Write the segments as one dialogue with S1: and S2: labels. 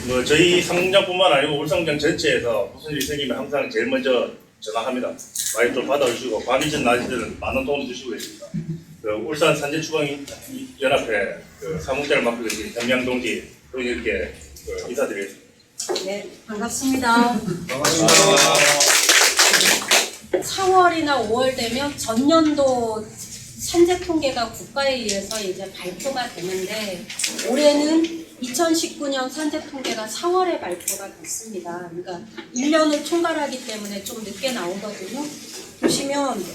S1: 뭐 저희 상장뿐만 아니고 울산경 전체에서 무슨 일이 생기면 항상 제일 먼저 전화합니다. 많이 좀 받아주시고 밤이든 낮이든 많은 도움 주시고 계십니다. 그 울산 산재추방연합회 그 사무장을 맡고 계신 현명 동지 또 이렇게 인사드리겠습니다.
S2: 네, 반갑습니다. 4월이나 5월 되면 전년도 산재 통계가 국가에 의해서 이제 발표가 되는데 올해는 2019년 산재 통계가 4월에 발표가 됐습니다. 그러니까 1년을 총괄하기 때문에 좀 늦게 나오거든요. 보시면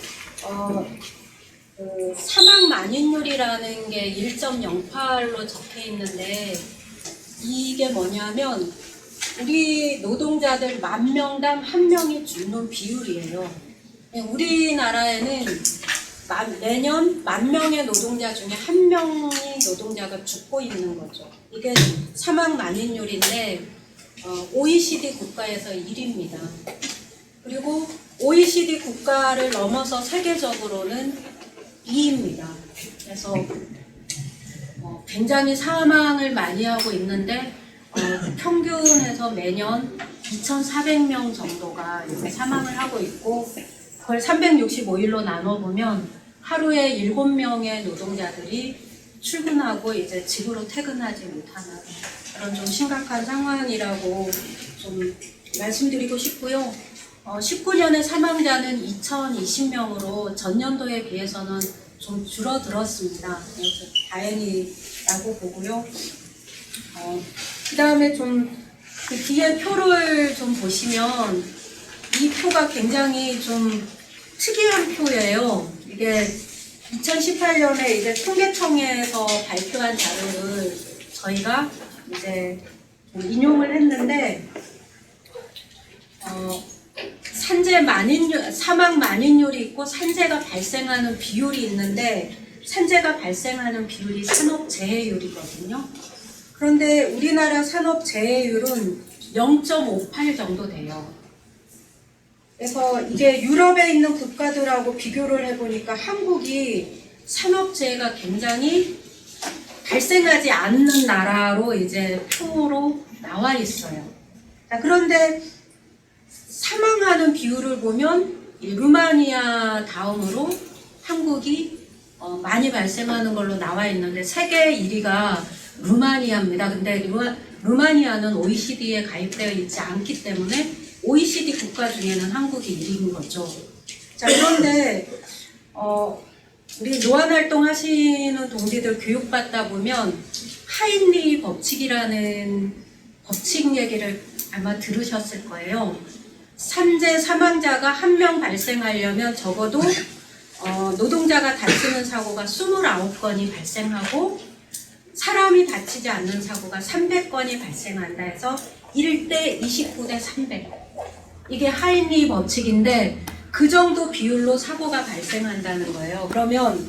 S2: 그 사망 만인율이라는 게 1.08로 적혀 있는데 이게 뭐냐면 우리 노동자들 10,000명당 1명이 죽는 비율이에요. 우리나라에는 매년 10,000명의 노동자 중에 1명이 노동자가 죽고 있는 거죠. 이게 사망 만인율인데 OECD 국가에서 1위입니다. 그리고 OECD 국가를 넘어서 세계적으로는 2위입니다. 그래서 굉장히 사망을 많이 하고 있는데 평균에서 매년 2,400명 정도가 이제 사망을 하고 있고 그걸 365일로 나눠보면 하루에 7명의 노동자들이 출근하고 이제 집으로 퇴근하지 못하는 그런 좀 심각한 상황이라고 좀 말씀드리고 싶고요. 19년의 사망자는 2,020명으로 전년도에 비해서는 좀 줄어들었습니다. 그래서 다행이라고 보고요. 그 다음에 좀 그 뒤에 표를 좀 보시면 이 표가 굉장히 좀 특이한 표예요. 이게 2018년에 이제 통계청에서 발표한 자료를 저희가 이제 인용을 했는데 사망 만인율이 있고 산재가 발생하는 비율이 있는데 산재가 발생하는 비율이 산업재해율이거든요. 그런데 우리나라 산업재해율은 0.58 정도 돼요. 그래서 이게 유럽에 있는 국가들하고 비교를 해보니까 한국이 산업재해가 굉장히 발생하지 않는 나라로 이제 표로 나와 있어요. 자, 그런데 사망하는 비율을 보면 루마니아 다음으로 한국이 많이 발생하는 걸로 나와 있는데 세계 1위가 루마니아입니다. 근데 루마니아는 OECD에 가입되어 있지 않기 때문에 OECD 국가 중에는 한국이 1위인 거죠. 자, 그런데 우리 노안활동 하시는 동지들 교육받다 보면 하인리 법칙이라는 법칙 얘기를 아마 들으셨을 거예요. 산재 사망자가 1명 발생하려면 적어도 노동자가 다치는 사고가 29건이 발생하고 사람이 다치지 않는 사고가 300건이 발생한다 해서 1대 29대 300. 이게 하인리 법칙인데 그 정도 비율로 사고가 발생한다는 거예요. 그러면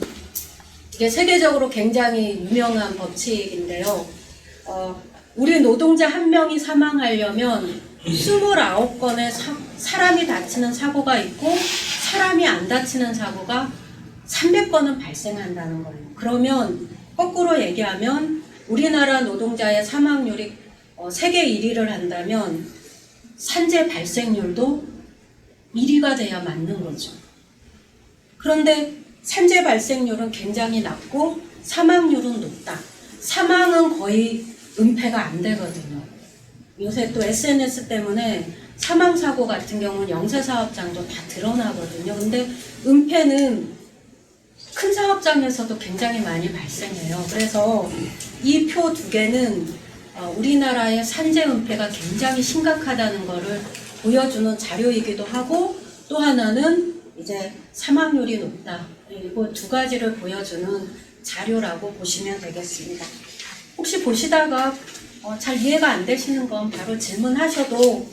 S2: 이게 세계적으로 굉장히 유명한 법칙인데요. 우리 노동자 1명이 사망하려면 29건의 사람이 다치는 사고가 있고 사람이 안 다치는 사고가 300건은 발생한다는 거예요. 그러면 거꾸로 얘기하면 우리나라 노동자의 사망률이 세계 1위를 한다면 산재 발생률도 1위가 돼야 맞는 거죠. 그런데 산재 발생률은 굉장히 낮고 사망률은 높다. 사망은 거의 은폐가 안 되거든요. 요새 또 SNS 때문에 사망사고 같은 경우는 영세사업장도 다 드러나거든요. 근데 은폐는 큰 사업장에서도 굉장히 많이 발생해요. 그래서 이 표 두 개는 우리나라의 산재 은폐가 굉장히 심각하다는 것을 보여주는 자료이기도 하고 또 하나는 이제 사망률이 높다. 이거 두 가지를 보여주는 자료라고 보시면 되겠습니다. 혹시 보시다가 잘 이해가 안 되시는 건 바로 질문하셔도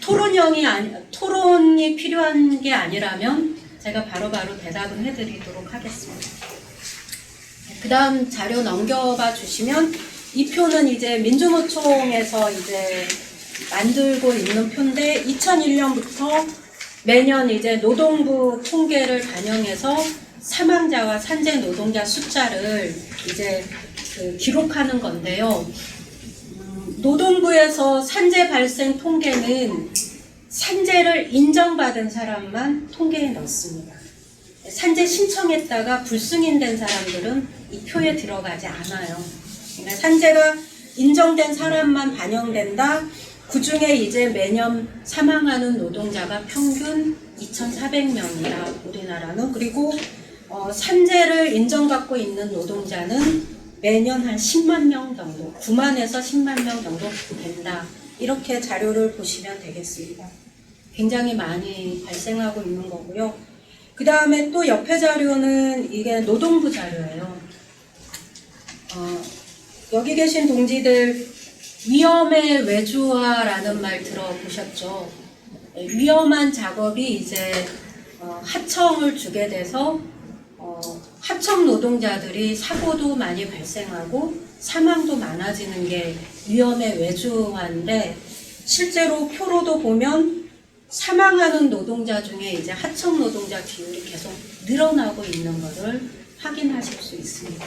S2: 토론이 필요한 게 아니라면 제가 바로바로 대답을 해드리도록 하겠습니다. 그 다음 자료 넘겨봐 주시면 이 표는 이제 민주노총에서 이제 만들고 있는 표인데 2001년부터 매년 이제 노동부 통계를 반영해서 사망자와 산재 노동자 숫자를 이제 기록하는 건데요. 노동부에서 산재 발생 통계는 산재를 인정받은 사람만 통계에 넣습니다. 산재 신청했다가 불승인된 사람들은 이 표에 들어가지 않아요. 그러니까 산재가 인정된 사람만 반영된다. 그 중에 이제 매년 사망하는 노동자가 평균 2,400명이다. 우리나라는. 그리고 산재를 인정받고 있는 노동자는 매년 한 10만 명 정도, 9만에서 10만 명 정도 된다. 이렇게 자료를 보시면 되겠습니다. 굉장히 많이 발생하고 있는 거고요. 그 다음에 또 옆에 자료는 이게 노동부 자료예요. 여기 계신 동지들 위험의 외주화라는 말 들어보셨죠? 위험한 작업이 이제 하청을 주게 돼서 하청 노동자들이 사고도 많이 발생하고 사망도 많아지는 게 위험의 외주화인데 실제로 표로도 보면 사망하는 노동자 중에 이제 하청 노동자 비율이 계속 늘어나고 있는 것을 확인하실 수 있습니다.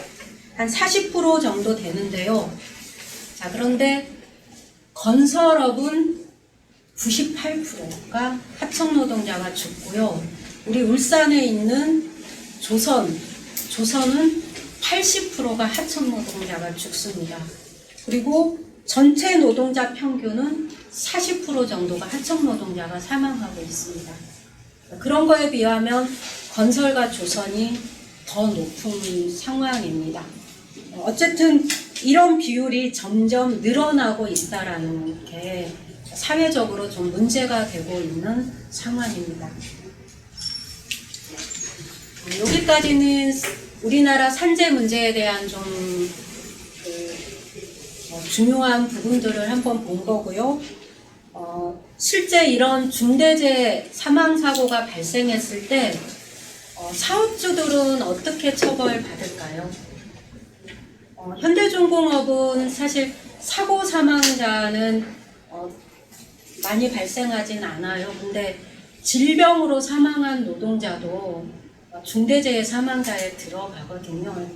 S2: 한 40% 정도 되는데요. 자, 그런데 건설업은 98%가 하청 노동자가 죽고요. 우리 울산에 있는 조선은 80%가 하청 노동자가 죽습니다. 그리고 전체 노동자 평균은 40% 정도가 하청 노동자가 사망하고 있습니다. 그런 거에 비하면 건설과 조선이 더 높은 상황입니다. 어쨌든 이런 비율이 점점 늘어나고 있다라는 게 사회적으로 좀 문제가 되고 있는 상황입니다. 여기까지는 우리나라 산재 문제에 대한 좀 중요한 부분들을 한번 본 거고요. 실제 이런 중대재해 사망사고가 발생했을 때 사업주들은 어떻게 처벌받을까요? 현대중공업은 사실 사고 사망자는 많이 발생하진 않아요. 근데 질병으로 사망한 노동자도 중대재해 사망자에 들어가거든요.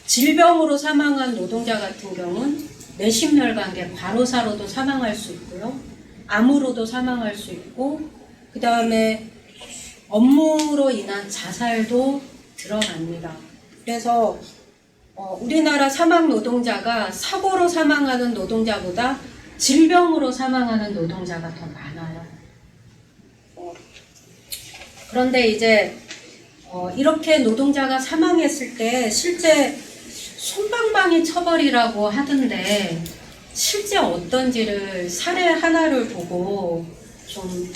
S2: 질병으로 사망한 노동자 같은 경우는 내심혈관계 과로사로도 사망할 수 있고요. 암으로도 사망할 수 있고 그 다음에 업무로 인한 자살도 들어갑니다. 그래서 우리나라 사망 노동자가 사고로 사망하는 노동자보다 질병으로 사망하는 노동자가 더 많아요. 그런데 이제 이렇게 노동자가 사망했을 때 실제 솜방망이 처벌이라고 하던데 실제 어떤지를 사례 하나를 보고 좀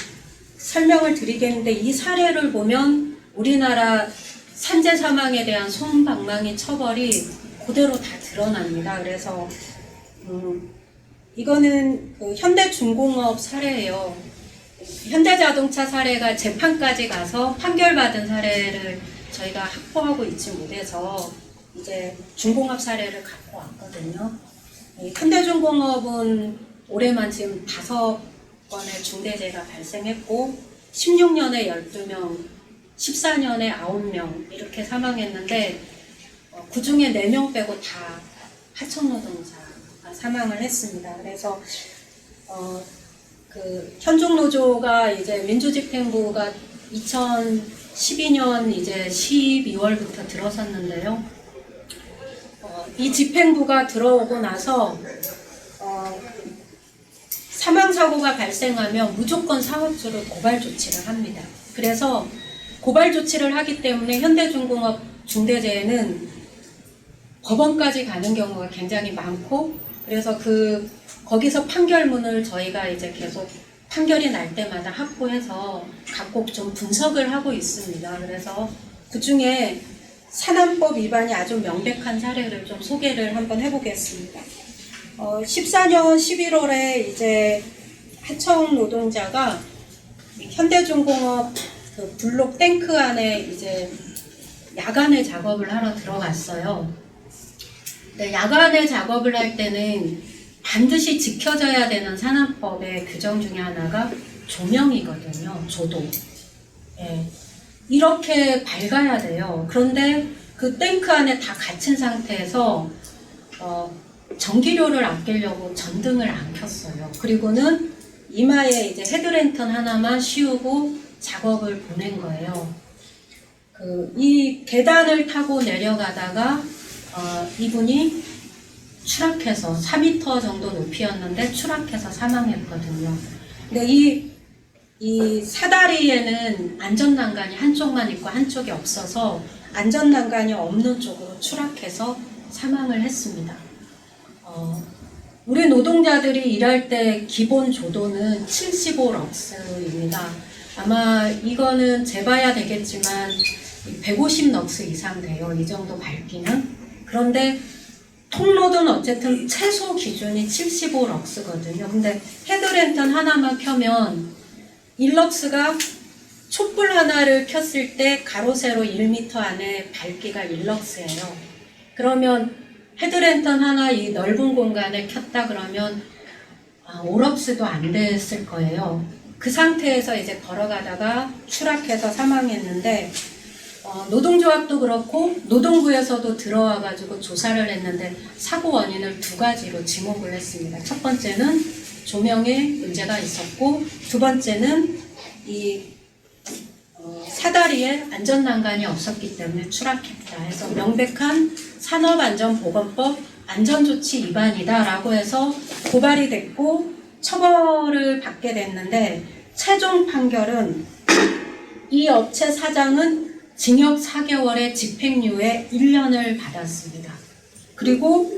S2: 설명을 드리겠는데 이 사례를 보면 우리나라 산재 사망에 대한 솜방망이 처벌이 그대로 다 드러납니다. 그래서 이거는 그 현대중공업 사례예요. 현대자동차 사례가 재판까지 가서 판결받은 사례를 저희가 확보하고 있지 못해서 이제 중공업 사례를 갖고 왔거든요. 현대중공업은 올해만 지금 5건의 중대재해가 발생했고 16년에 12명, 14년에 9명 이렇게 사망했는데 그 중에 4명 빼고 다 하청노동자가 사망을 했습니다. 그래서 그 현종노조가 이제 민주집행부가 2012년 이제 12월부터 들어섰는데요. 이 집행부가 들어오고 나서 사망사고가 발생하면 무조건 사업주를 고발 조치를 합니다. 그래서 고발 조치를 하기 때문에 현대중공업 중대재해는 법원까지 가는 경우가 굉장히 많고 그래서 거기서 판결문을 저희가 이제 계속 판결이 날 때마다 확보해서 각국 좀 분석을 하고 있습니다. 그래서 그 중에 산안법 위반이 아주 명백한 사례를 좀 소개를 한번 해보겠습니다. 14년 11월에 이제 하청 노동자가 현대중공업 그 블록 탱크 안에 이제 야간에 작업을 하러 들어갔어요. 근데 야간에 작업을 할 때는 반드시 지켜져야 되는 산안법의 규정 중에 하나가 조명이거든요. 조도. 예. 이렇게 밝아야 돼요. 그런데 그 탱크 안에 다 갇힌 상태에서 전기료를 아끼려고 전등을 안 켰어요. 그리고는 이마에 이제 헤드랜턴 하나만 씌우고 작업을 보낸 거예요. 이 계단을 타고 내려가다가 이분이 추락해서 4m 정도 높이였는데 추락해서 사망했거든요. 근데 이 사다리에는 안전난간이 한쪽만 있고 한쪽이 없어서 안전난간이 없는 쪽으로 추락해서 사망을 했습니다. 우리 노동자들이 일할 때 기본 조도는 75럭스입니다. 아마 이거는 재봐야 되겠지만 150럭스 이상 돼요. 이 정도 밝기는. 그런데 통로든 어쨌든 최소 기준이 75럭스거든요. 근데 헤드랜턴 하나만 켜면 1럭스가 촛불 하나를 켰을 때 가로 세로 1m 안에 밝기가 1럭스예요. 그러면 헤드랜턴 하나 이 넓은 공간에 켰다 그러면 5럭스도 안 됐을 거예요. 그 상태에서 이제 걸어가다가 추락해서 사망했는데 노동조합도 그렇고 노동부에서도 들어와가지고 조사를 했는데 사고 원인을 두 가지로 지목을 했습니다. 첫 번째는 조명에 문제가 있었고 두 번째는 이 사다리에 안전난간이 없었기 때문에 추락했다 해서 명백한 산업안전보건법 안전조치 위반이다라고 해서 고발이 됐고 처벌을 받게 됐는데 최종 판결은 이 업체 사장은 징역 4개월에 집행유예 1년을 받았습니다. 그리고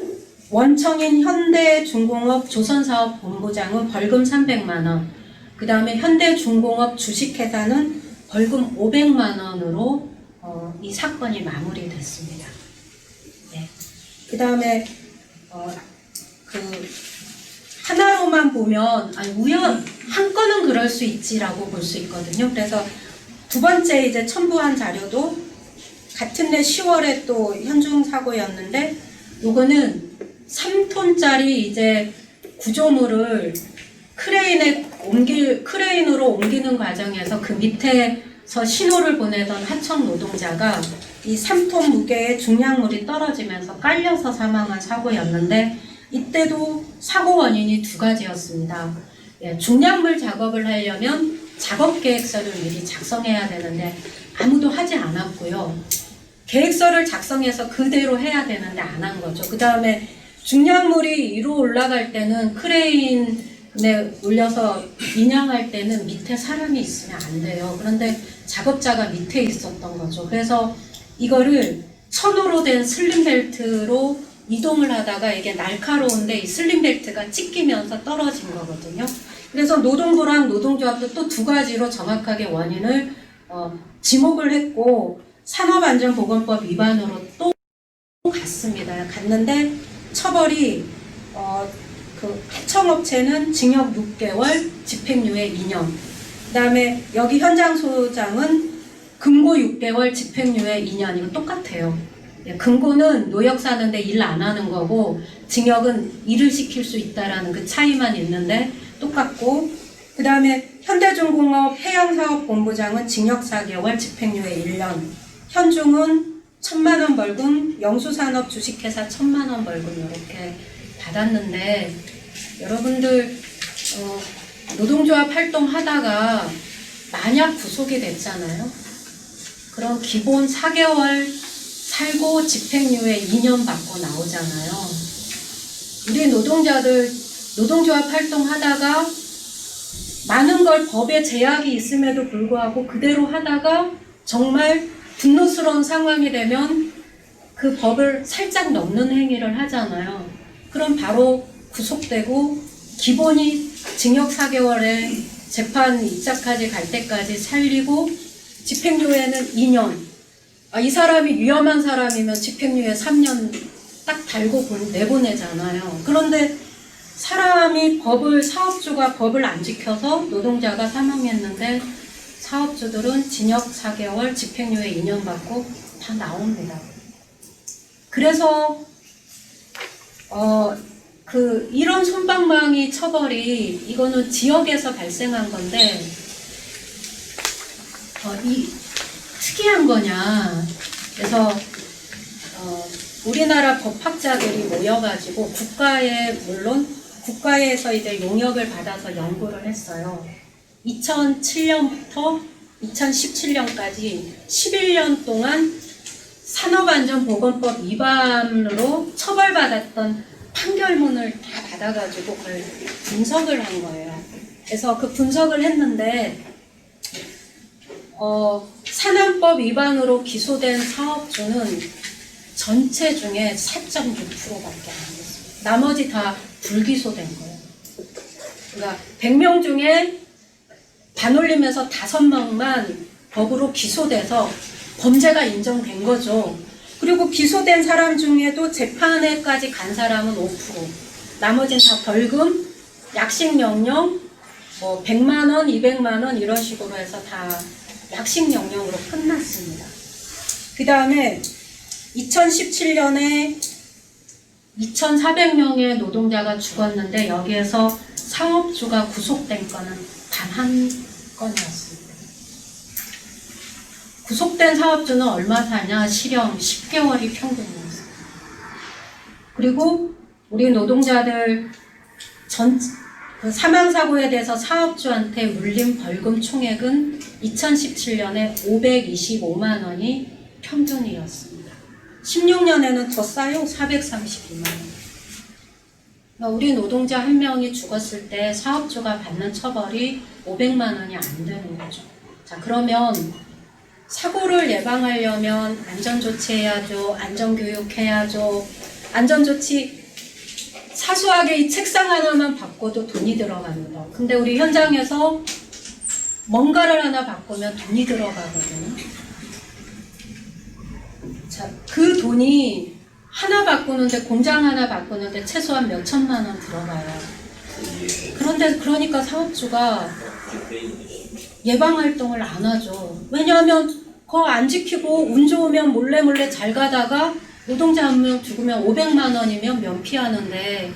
S2: 원청인 현대중공업 조선사업본부장은 벌금 300만 원, 그 다음에 현대중공업 주식회사는 벌금 500만 원으로 이 사건이 마무리됐습니다. 네. 그 다음에 하나로만 보면 한 건은 그럴 수 있지라고 볼 수 있거든요. 그래서 두 번째 이제 첨부한 자료도 같은 해 10월에 또 현중 사고였는데 요거는 3톤짜리 이제 구조물을 크레인으로 옮기는 과정에서 그 밑에서 신호를 보내던 하청 노동자가 이 3톤 무게의 중량물이 떨어지면서 깔려서 사망한 사고였는데 이때도 사고 원인이 두 가지였습니다. 중량물 작업을 하려면 작업 계획서를 미리 작성해야 되는데 아무도 하지 않았고요. 계획서를 작성해서 그대로 해야 되는데 안 한 거죠. 그 다음에 중량물이 위로 올라갈 때는 크레인에 올려서 인양할 때는 밑에 사람이 있으면 안 돼요. 그런데 작업자가 밑에 있었던 거죠. 그래서 이거를 천으로 된 슬림벨트로 이동을 하다가 이게 날카로운데 이 슬림벨트가 찢기면서 떨어진 거거든요. 그래서 노동부랑 노동조합도 또 두 가지로 정확하게 원인을 지목을 했고 산업안전보건법 위반으로 또 갔는데 처벌이 그 해청업체는 징역 6개월, 집행유예 2년. 그다음에 여기 현장 소장은 금고 6개월, 집행유예 2년. 이거 똑같아요. 금고는 노역 사는데 일 안 하는 거고 징역은 일을 시킬 수 있다라는 그 차이만 있는데 똑같고 그 다음에 현대중공업 해양사업본부장은 징역 4개월, 집행유예 1년. 현중은 1,000만 원 벌금, 영수산업 주식회사 1,000만 원 벌금 이렇게 받았는데 여러분들 노동조합 활동하다가 만약 구속이 됐잖아요. 그럼 기본 4개월 살고 집행유예 2년 받고 나오잖아요. 우리 노동자들 노동조합 활동하다가 많은 걸 법에 제약이 있음에도 불구하고 그대로 하다가 정말 분노스러운 상황이 되면 그 법을 살짝 넘는 행위를 하잖아요. 그럼 바로 구속되고 기본이 징역 4개월에 재판 입자까지 갈 때까지 살리고 집행유예는 2년. 이 사람이 위험한 사람이면 집행유예 3년 딱 달고 내보내잖아요. 그런데 사람이 사업주가 법을 안 지켜서 노동자가 사망했는데 사업주들은 징역 4개월, 집행유예 2년 받고 다 나옵니다. 그래서 이런 솜방망이 처벌이 이거는 지역에서 발생한 건데 특이한 거냐. 그래서 우리나라 법학자들이 모여가지고 물론 국가에서 이제 용역을 받아서 연구를 했어요. 2007년부터 2017년까지 11년 동안 산업안전보건법 위반으로 처벌받았던 판결문을 다 받아가지고 그걸 분석을 한 거예요. 그래서 그 분석을 했는데 산안법 위반으로 기소된 사업주는 전체 중에 4.6%밖에 안 됐어요. 나머지 다 불기소된 거예요. 그러니까 100명 중에 반올림에서 5명만 법으로 기소돼서 범죄가 인정된 거죠. 그리고 기소된 사람 중에도 재판에까지 간 사람은 5%. 나머지는 다 벌금, 약식명령, 뭐 100만 원, 200만 원 이런 식으로 해서 다 약식명령으로 끝났습니다. 그 다음에 2017년에 2,400명의 노동자가 죽었는데 여기에서 사업주가 구속된 건은 단 한 건이었습니다. 구속된 사업주는 얼마 사냐? 실형 10개월이 평균이었어요. 그리고 우리 노동자들 그 사망사고에 대해서 사업주한테 물린 벌금 총액은 2017년에 525만 원이 평균이었습니다. 16년에는 더 싸요. 432만 원. 그러니까 우리 노동자 한 명이 죽었을 때 사업주가 받는 처벌이 500만 원이 안 되는 거죠. 자, 그러면 사고를 예방하려면 안전조치해야죠. 안전교육해야죠. 안전조치 사소하게 이 책상 하나만 바꿔도 돈이 들어갑니다. 근데 우리 현장에서 뭔가를 하나 바꾸면 돈이 들어가거든요. 자, 그 돈이 하나 바꾸는데, 공장 하나 바꾸는데 최소한 몇 천만 원 들어가요. 그런데 그러니까 사업주가 예방활동을 안 하죠. 왜냐하면 그거 안 지키고 운 좋으면 몰래 잘 가다가 노동자 한 명 죽으면 500만 원이면 면피하는데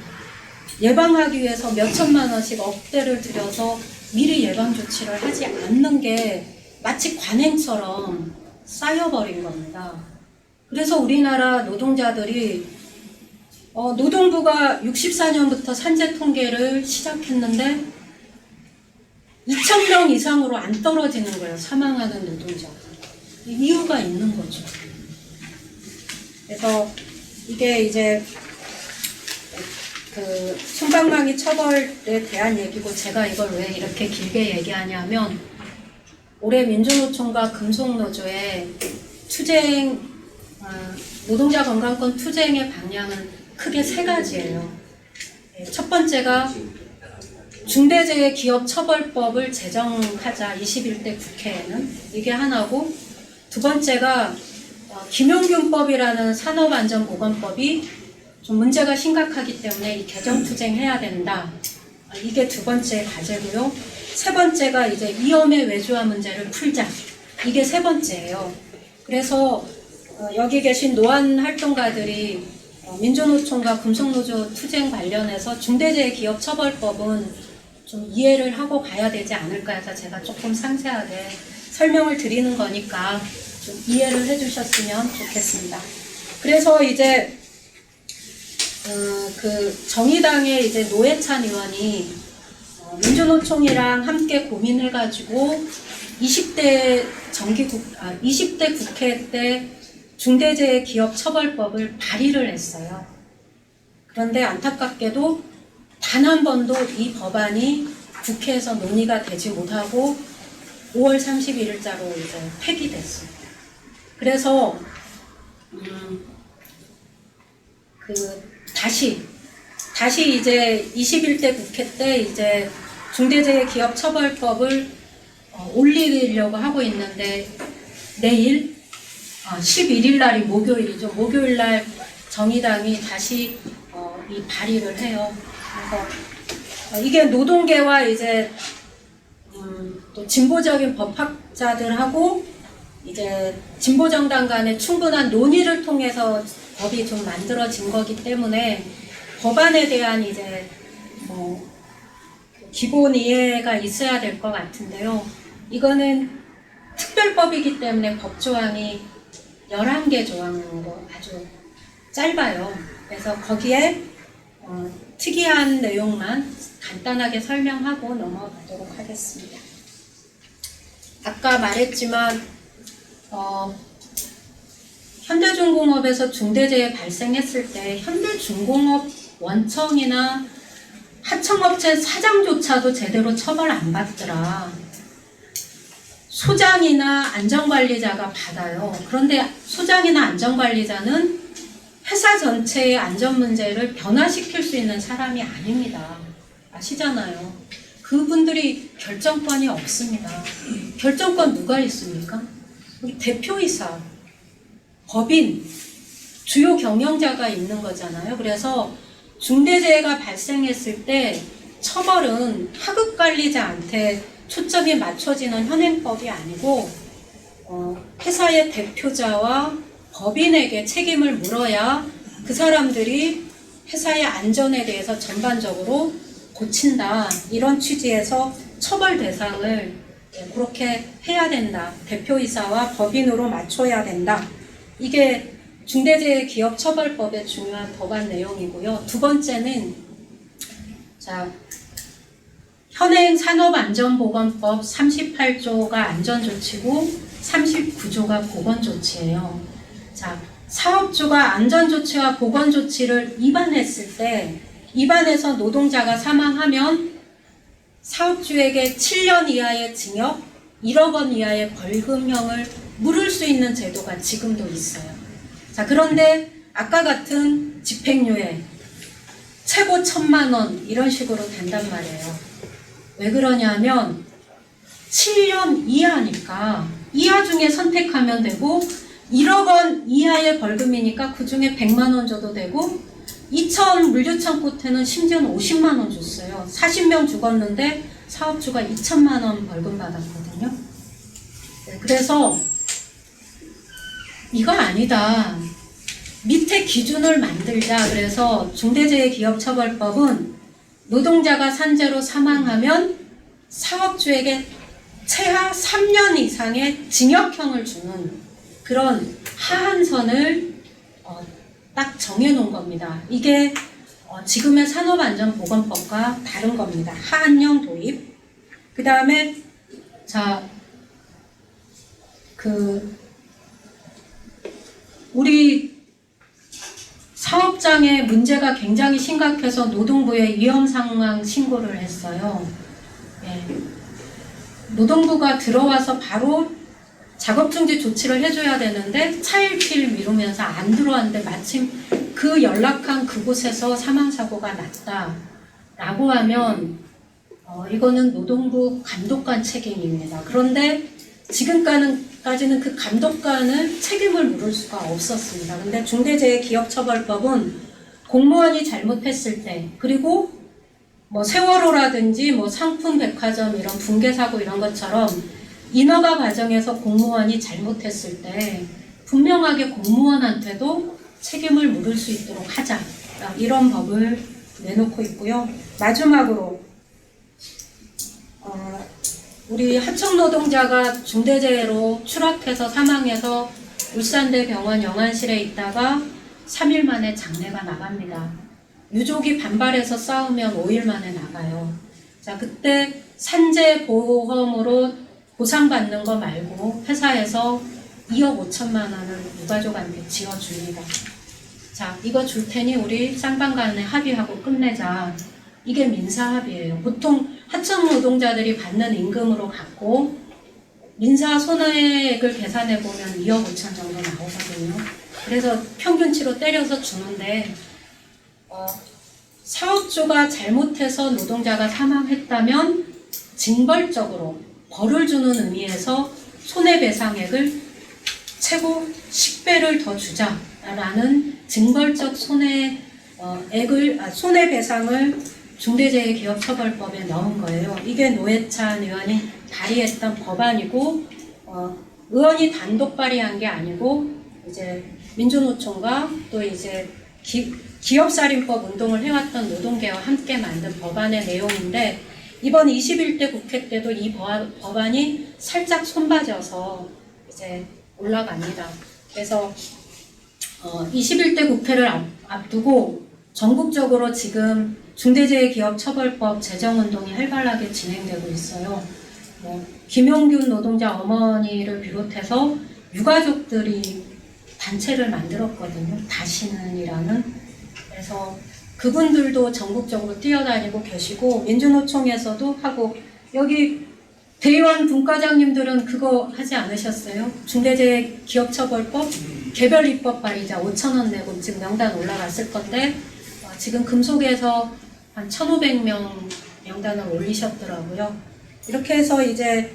S2: 예방하기 위해서 몇 천만 원씩 억대를 들여서 미리 예방 조치를 하지 않는 게 마치 관행처럼 쌓여버린 겁니다. 그래서 우리나라 노동자들이 노동부가 64년부터 산재 통계를 시작했는데 2,000명 이상으로 안 떨어지는 거예요. 사망하는 노동자가. 이유가 있는 거죠. 그래서 이게 이제 그 손방망이 처벌에 대한 얘기고, 제가 이걸 왜 이렇게 길게 얘기하냐면 올해 민주노총과 금속노조의 노동자 건강권 투쟁의 방향은 크게 3가지예요. 첫 번째가 중대재해기업처벌법을 제정하자, 21대 국회에는. 이게 하나고, 두 번째가 김용균법이라는 산업안전보건법이 좀 문제가 심각하기 때문에 이 개정투쟁해야 된다. 이게 두 번째 과제고요. 세 번째가 이제 위험의 외주화 문제를 풀자. 이게 세 번째예요. 그래서 여기 계신 노안 활동가들이 민주노총과 금속노조 투쟁 관련해서 중대재해기업처벌법은 좀 이해를 하고 가야 되지 않을까 해서 제가 조금 상세하게 설명을 드리는 거니까 좀 이해를 해주셨으면 좋겠습니다. 그래서 이제 그 정의당의 이제 노회찬 의원이 민주노총이랑 함께 고민해가지고 20대 국회 때 중대재해기업처벌법을 발의를 했어요. 그런데 안타깝게도 단 한 번도 이 법안이 국회에서 논의가 되지 못하고 5월 31일자로 이제 폐기됐습니다. 그래서 다시 이제 21대 국회 때 이제 중대재해기업처벌법을 올리려고 하고 있는데, 내일 11일 날이 목요일이죠. 목요일 날 정의당이 다시 이 발의를 해요. 그래서 이게 노동계와 이제 또 진보적인 법학자들하고 이제 진보정당 간의 충분한 논의를 통해서 법이 좀 만들어진 거기 때문에 법안에 대한 이제 기본 이해가 있어야 될 것 같은데요. 이거는 특별법이기 때문에 법조항이 11개 조항으로 아주 짧아요. 그래서 거기에 특이한 내용만 간단하게 설명하고 넘어가도록 하겠습니다. 아까 말했지만 현대중공업에서 중대재해 발생했을 때 현대중공업 원청이나 하청업체 사장조차도 제대로 처벌 안 받더라. 소장이나 안전관리자가 받아요. 그런데 소장이나 안전관리자는 회사 전체의 안전 문제를 변화시킬 수 있는 사람이 아닙니다. 아시잖아요. 그분들이 결정권이 없습니다. 결정권 누가 있습니까? 대표이사, 법인, 주요 경영자가 있는 거잖아요. 그래서 중대재해가 발생했을 때 처벌은 하급관리자한테 초점이 맞춰지는 현행법이 아니고 회사의 대표자와 법인에게 책임을 물어야 그 사람들이 회사의 안전에 대해서 전반적으로 고친다. 이런 취지에서 처벌 대상을 그렇게 해야 된다. 대표이사와 법인으로 맞춰야 된다. 이게 중대재해기업처벌법의 중요한 법안 내용이고요. 두 번째는 현행 산업안전보건법 38조가 안전조치고 39조가 보건조치예요. 사업주가 안전조치와 보건조치를 위반했을 때 위반해서 노동자가 사망하면 사업주에게 7년 이하의 징역, 1억 원 이하의 벌금형을 물을 수 있는 제도가 지금도 있어요. 그런데 아까 같은 집행유예 최고 1,000만 원 이런 식으로 된단 말이에요. 왜 그러냐면 7년 이하니까 이하 중에 선택하면 되고 1억 원 이하의 벌금이니까 그 중에 100만 원 줘도 되고 이천 물류창고 때는 심지어는 50만 원 줬어요. 40명 죽었는데 사업주가 2천만 원 벌금 받았거든요. 그래서 이건 아니다. 밑에 기준을 만들자. 그래서 중대재해기업처벌법은 노동자가 산재로 사망하면 사업주에게 최하 3년 이상의 징역형을 주는 그런 하한선을 딱 정해놓은 겁니다. 이게 지금의 산업안전보건법과 다른 겁니다. 하한형 도입. 그 다음에 우리 사업장에 문제가 굉장히 심각해서 노동부에 위험상황 신고를 했어요. 노동부가 들어와서 바로 작업중지 조치를 해줘야 되는데 차일피일 미루면서 안 들어왔는데 마침 그 연락한 그곳에서 사망사고가 났다라고 하면 이거는 노동부 감독관 책임입니다. 그런데 지금까지는 그 감독관은 책임을 물을 수가 없었습니다. 근데 중대재해기업처벌법은 공무원이 잘못했을 때 그리고 세월호라든지 상품백화점 이런 붕괴사고 이런 것처럼 인허가 과정에서 공무원이 잘못했을 때 분명하게 공무원한테도 책임을 물을 수 있도록 하자. 이런 법을 내놓고 있고요. 마지막으로 우리 하청노동자가 중대재해로 추락해서 사망해서 울산대병원 영안실에 있다가 3일 만에 장례가 나갑니다. 유족이 반발해서 싸우면 5일 만에 나가요. 그때 산재보험으로 보상받는 거 말고 회사에서 2억 5천만 원을 유가족한테 지어줍니다. 이거 줄 테니 우리 쌍방간에 합의하고 끝내자. 이게 민사합의예요. 보통 하청 노동자들이 받는 임금으로 갖고 민사 손해액을 계산해 보면 2억 5천 정도 나오거든요. 그래서 평균치로 때려서 주는데 사업주가 잘못해서 노동자가 사망했다면 징벌적으로 벌을 주는 의미에서 손해배상액을 최고 10배를 더 주자라는 징벌적 손해배상을 중대재해기업처벌법에 넣은 거예요. 이게 노회찬 의원이 발의했던 법안이고 의원이 단독 발의한 게 아니고 이제 민주노총과 또 이제 기업살인법 운동을 해왔던 노동계와 함께 만든 법안의 내용인데 이번 21대 국회 때도 이 법안이 살짝 손봐져서 이제 올라갑니다. 그래서 21대 국회를 앞두고 전국적으로 지금 중대재해기업처벌법 제정운동이 활발하게 진행되고 있어요. 김용균 노동자 어머니를 비롯해서 유가족들이 단체를 만들었거든요. 다시는이라는. 그래서 그분들도 전국적으로 뛰어다니고 계시고 민주노총에서도 하고, 여기 대의원 분과장님들은 그거 하지 않으셨어요? 중대재해기업처벌법 개별 입법 발의자 5,000원 내고 지금 명단 올라갔을 건데 지금 금속에서 한 1,500명 명단을 올리셨더라고요. 이렇게 해서 이제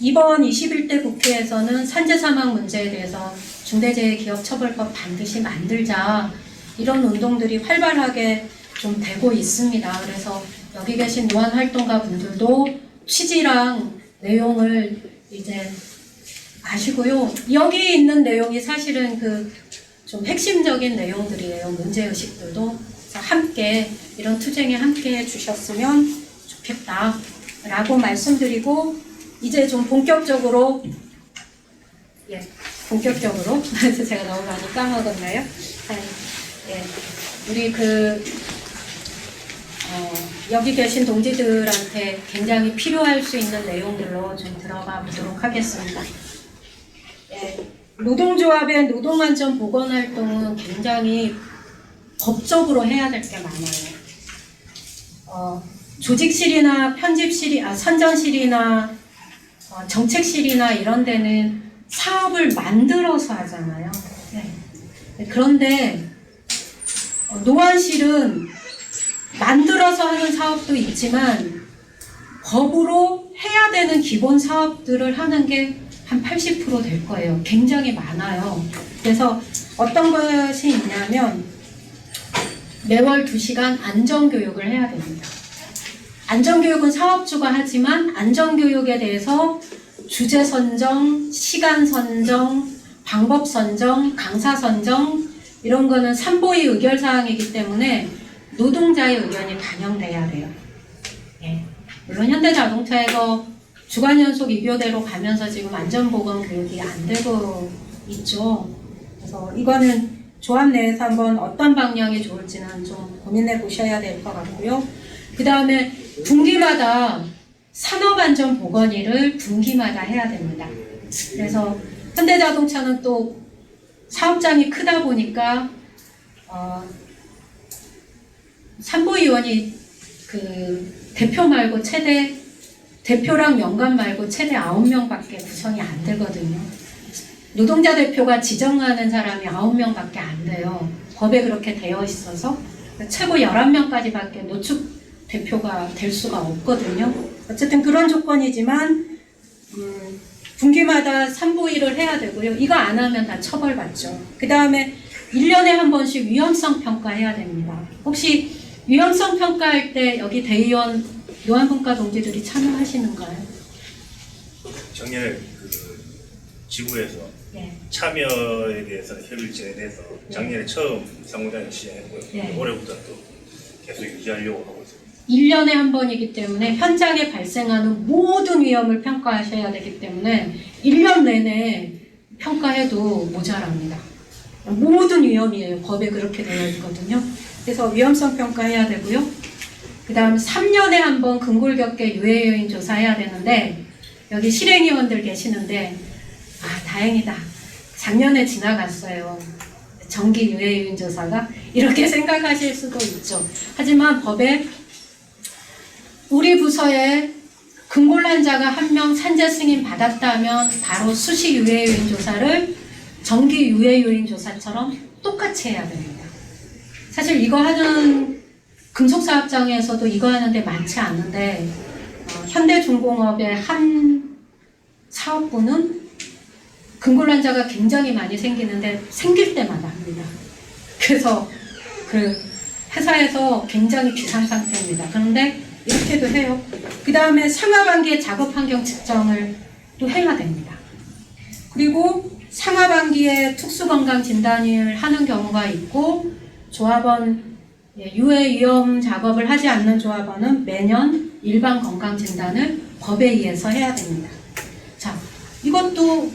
S2: 이번 21대 국회에서는 산재 사망 문제에 대해서 중대재해기업처벌법 반드시 만들자, 이런 운동들이 활발하게 좀 되고 있습니다. 그래서 여기 계신 노안활동가 분들도 취지랑 내용을 이제 아시고요. 여기 있는 내용이 사실은 좀 핵심적인 내용들이에요. 문제의식들도. 그래서 함께 이런 투쟁에 함께 해주셨으면 좋겠다라고 말씀드리고, 이제 좀 본격적으로 그래서 제가 너무 많이 까먹었나요? 우리 여기 계신 동지들한테 굉장히 필요할 수 있는 내용들로 좀 들어가 보도록 하겠습니다. 노동조합의 노동안전 보건 활동은 굉장히 법적으로 해야 될 게 많아요. 조직실이나 선전실이나 정책실이나 이런 데는 사업을 만들어서 하잖아요. 그런데 노안실은 만들어서 하는 사업도 있지만 법으로 해야 되는 기본 사업들을 하는 게 한 80% 될 거예요. 굉장히 많아요. 그래서 어떤 것이 있냐면 매월 2시간 안전교육을 해야 됩니다. 안전교육은 사업주가 하지만 안전교육에 대해서 주제 선정, 시간 선정, 방법 선정, 강사 선정, 이런 거는 산보의 의결사항이기 때문에 노동자의 의견이 반영돼야 돼요. 물론 현대자동차에서 주간연속 2교대로 가면서 지금 안전보건 교육이 안 되고 있죠. 그래서 이거는 조합 내에서 한번 어떤 방향이 좋을지는 좀 고민해 보셔야 될 것 같고요. 그 다음에 분기마다 산업안전보건일을 분기마다 해야 됩니다. 그래서 현대자동차는 또 사업장이 크다 보니까 산보위원이 대표 말고 대표랑 연관 말고 최대 9명밖에 구성이 안 되거든요. 노동자 대표가 지정하는 사람이 9명밖에 안 돼요. 법에 그렇게 되어 있어서 최고 11명까지밖에 노축 대표가 될 수가 없거든요. 어쨌든 그런 조건이지만 분기마다 산보위를 해야 되고요. 이거 안 하면 다 처벌받죠. 그 다음에 1년에 한 번씩 위험성 평가해야 됩니다. 혹시 위험성 평가할 때 여기 대의원 노안분과 동지들이 참여하시는가요?
S1: 작년에 지구에서 참여에 대해서 협의를 진행해서 작년에 처음 상무장을 시행했고요. 올해부터 또 계속 유지하려고 하고 있습니다. 1년에
S2: 한 번이기 때문에 현장에 발생하는 모든 위험을 평가하셔야 되기 때문에 1년 내내 평가해도 모자랍니다. 모든 위험이에요. 법에 그렇게 되어 있거든요. 그래서 위험성 평가해야 되고요. 그 다음 3년에 한 번 근골격계 유해요인 조사해야 되는데 여기 실행위원들 계시는데 다행이다. 작년에 지나갔어요. 정기 유해요인 조사가. 이렇게 생각하실 수도 있죠. 하지만 법에 우리 부서에 근골 환자가 1명 산재 승인 받았다면 바로 수시 유해요인 조사를 정기 유해요인 조사처럼 똑같이 해야 됩니다. 사실 이거 하는 금속사업장에서도 이거 하는데 많지 않은데 현대중공업의 한 사업부는 근골 환자가 굉장히 많이 생기는데 생길 때마다 합니다. 그래서 회사에서 굉장히 비상 상태입니다. 그런데 이렇게도 해요. 그 다음에 상하반기의 작업환경 측정을 또 해야 됩니다. 그리고 상하반기에 특수건강진단을 하는 경우가 있고 조합원 유해 위험 작업을 하지 않는 조합원은 매년 일반 건강 진단을 법에 의해서 해야 됩니다. 자, 이것도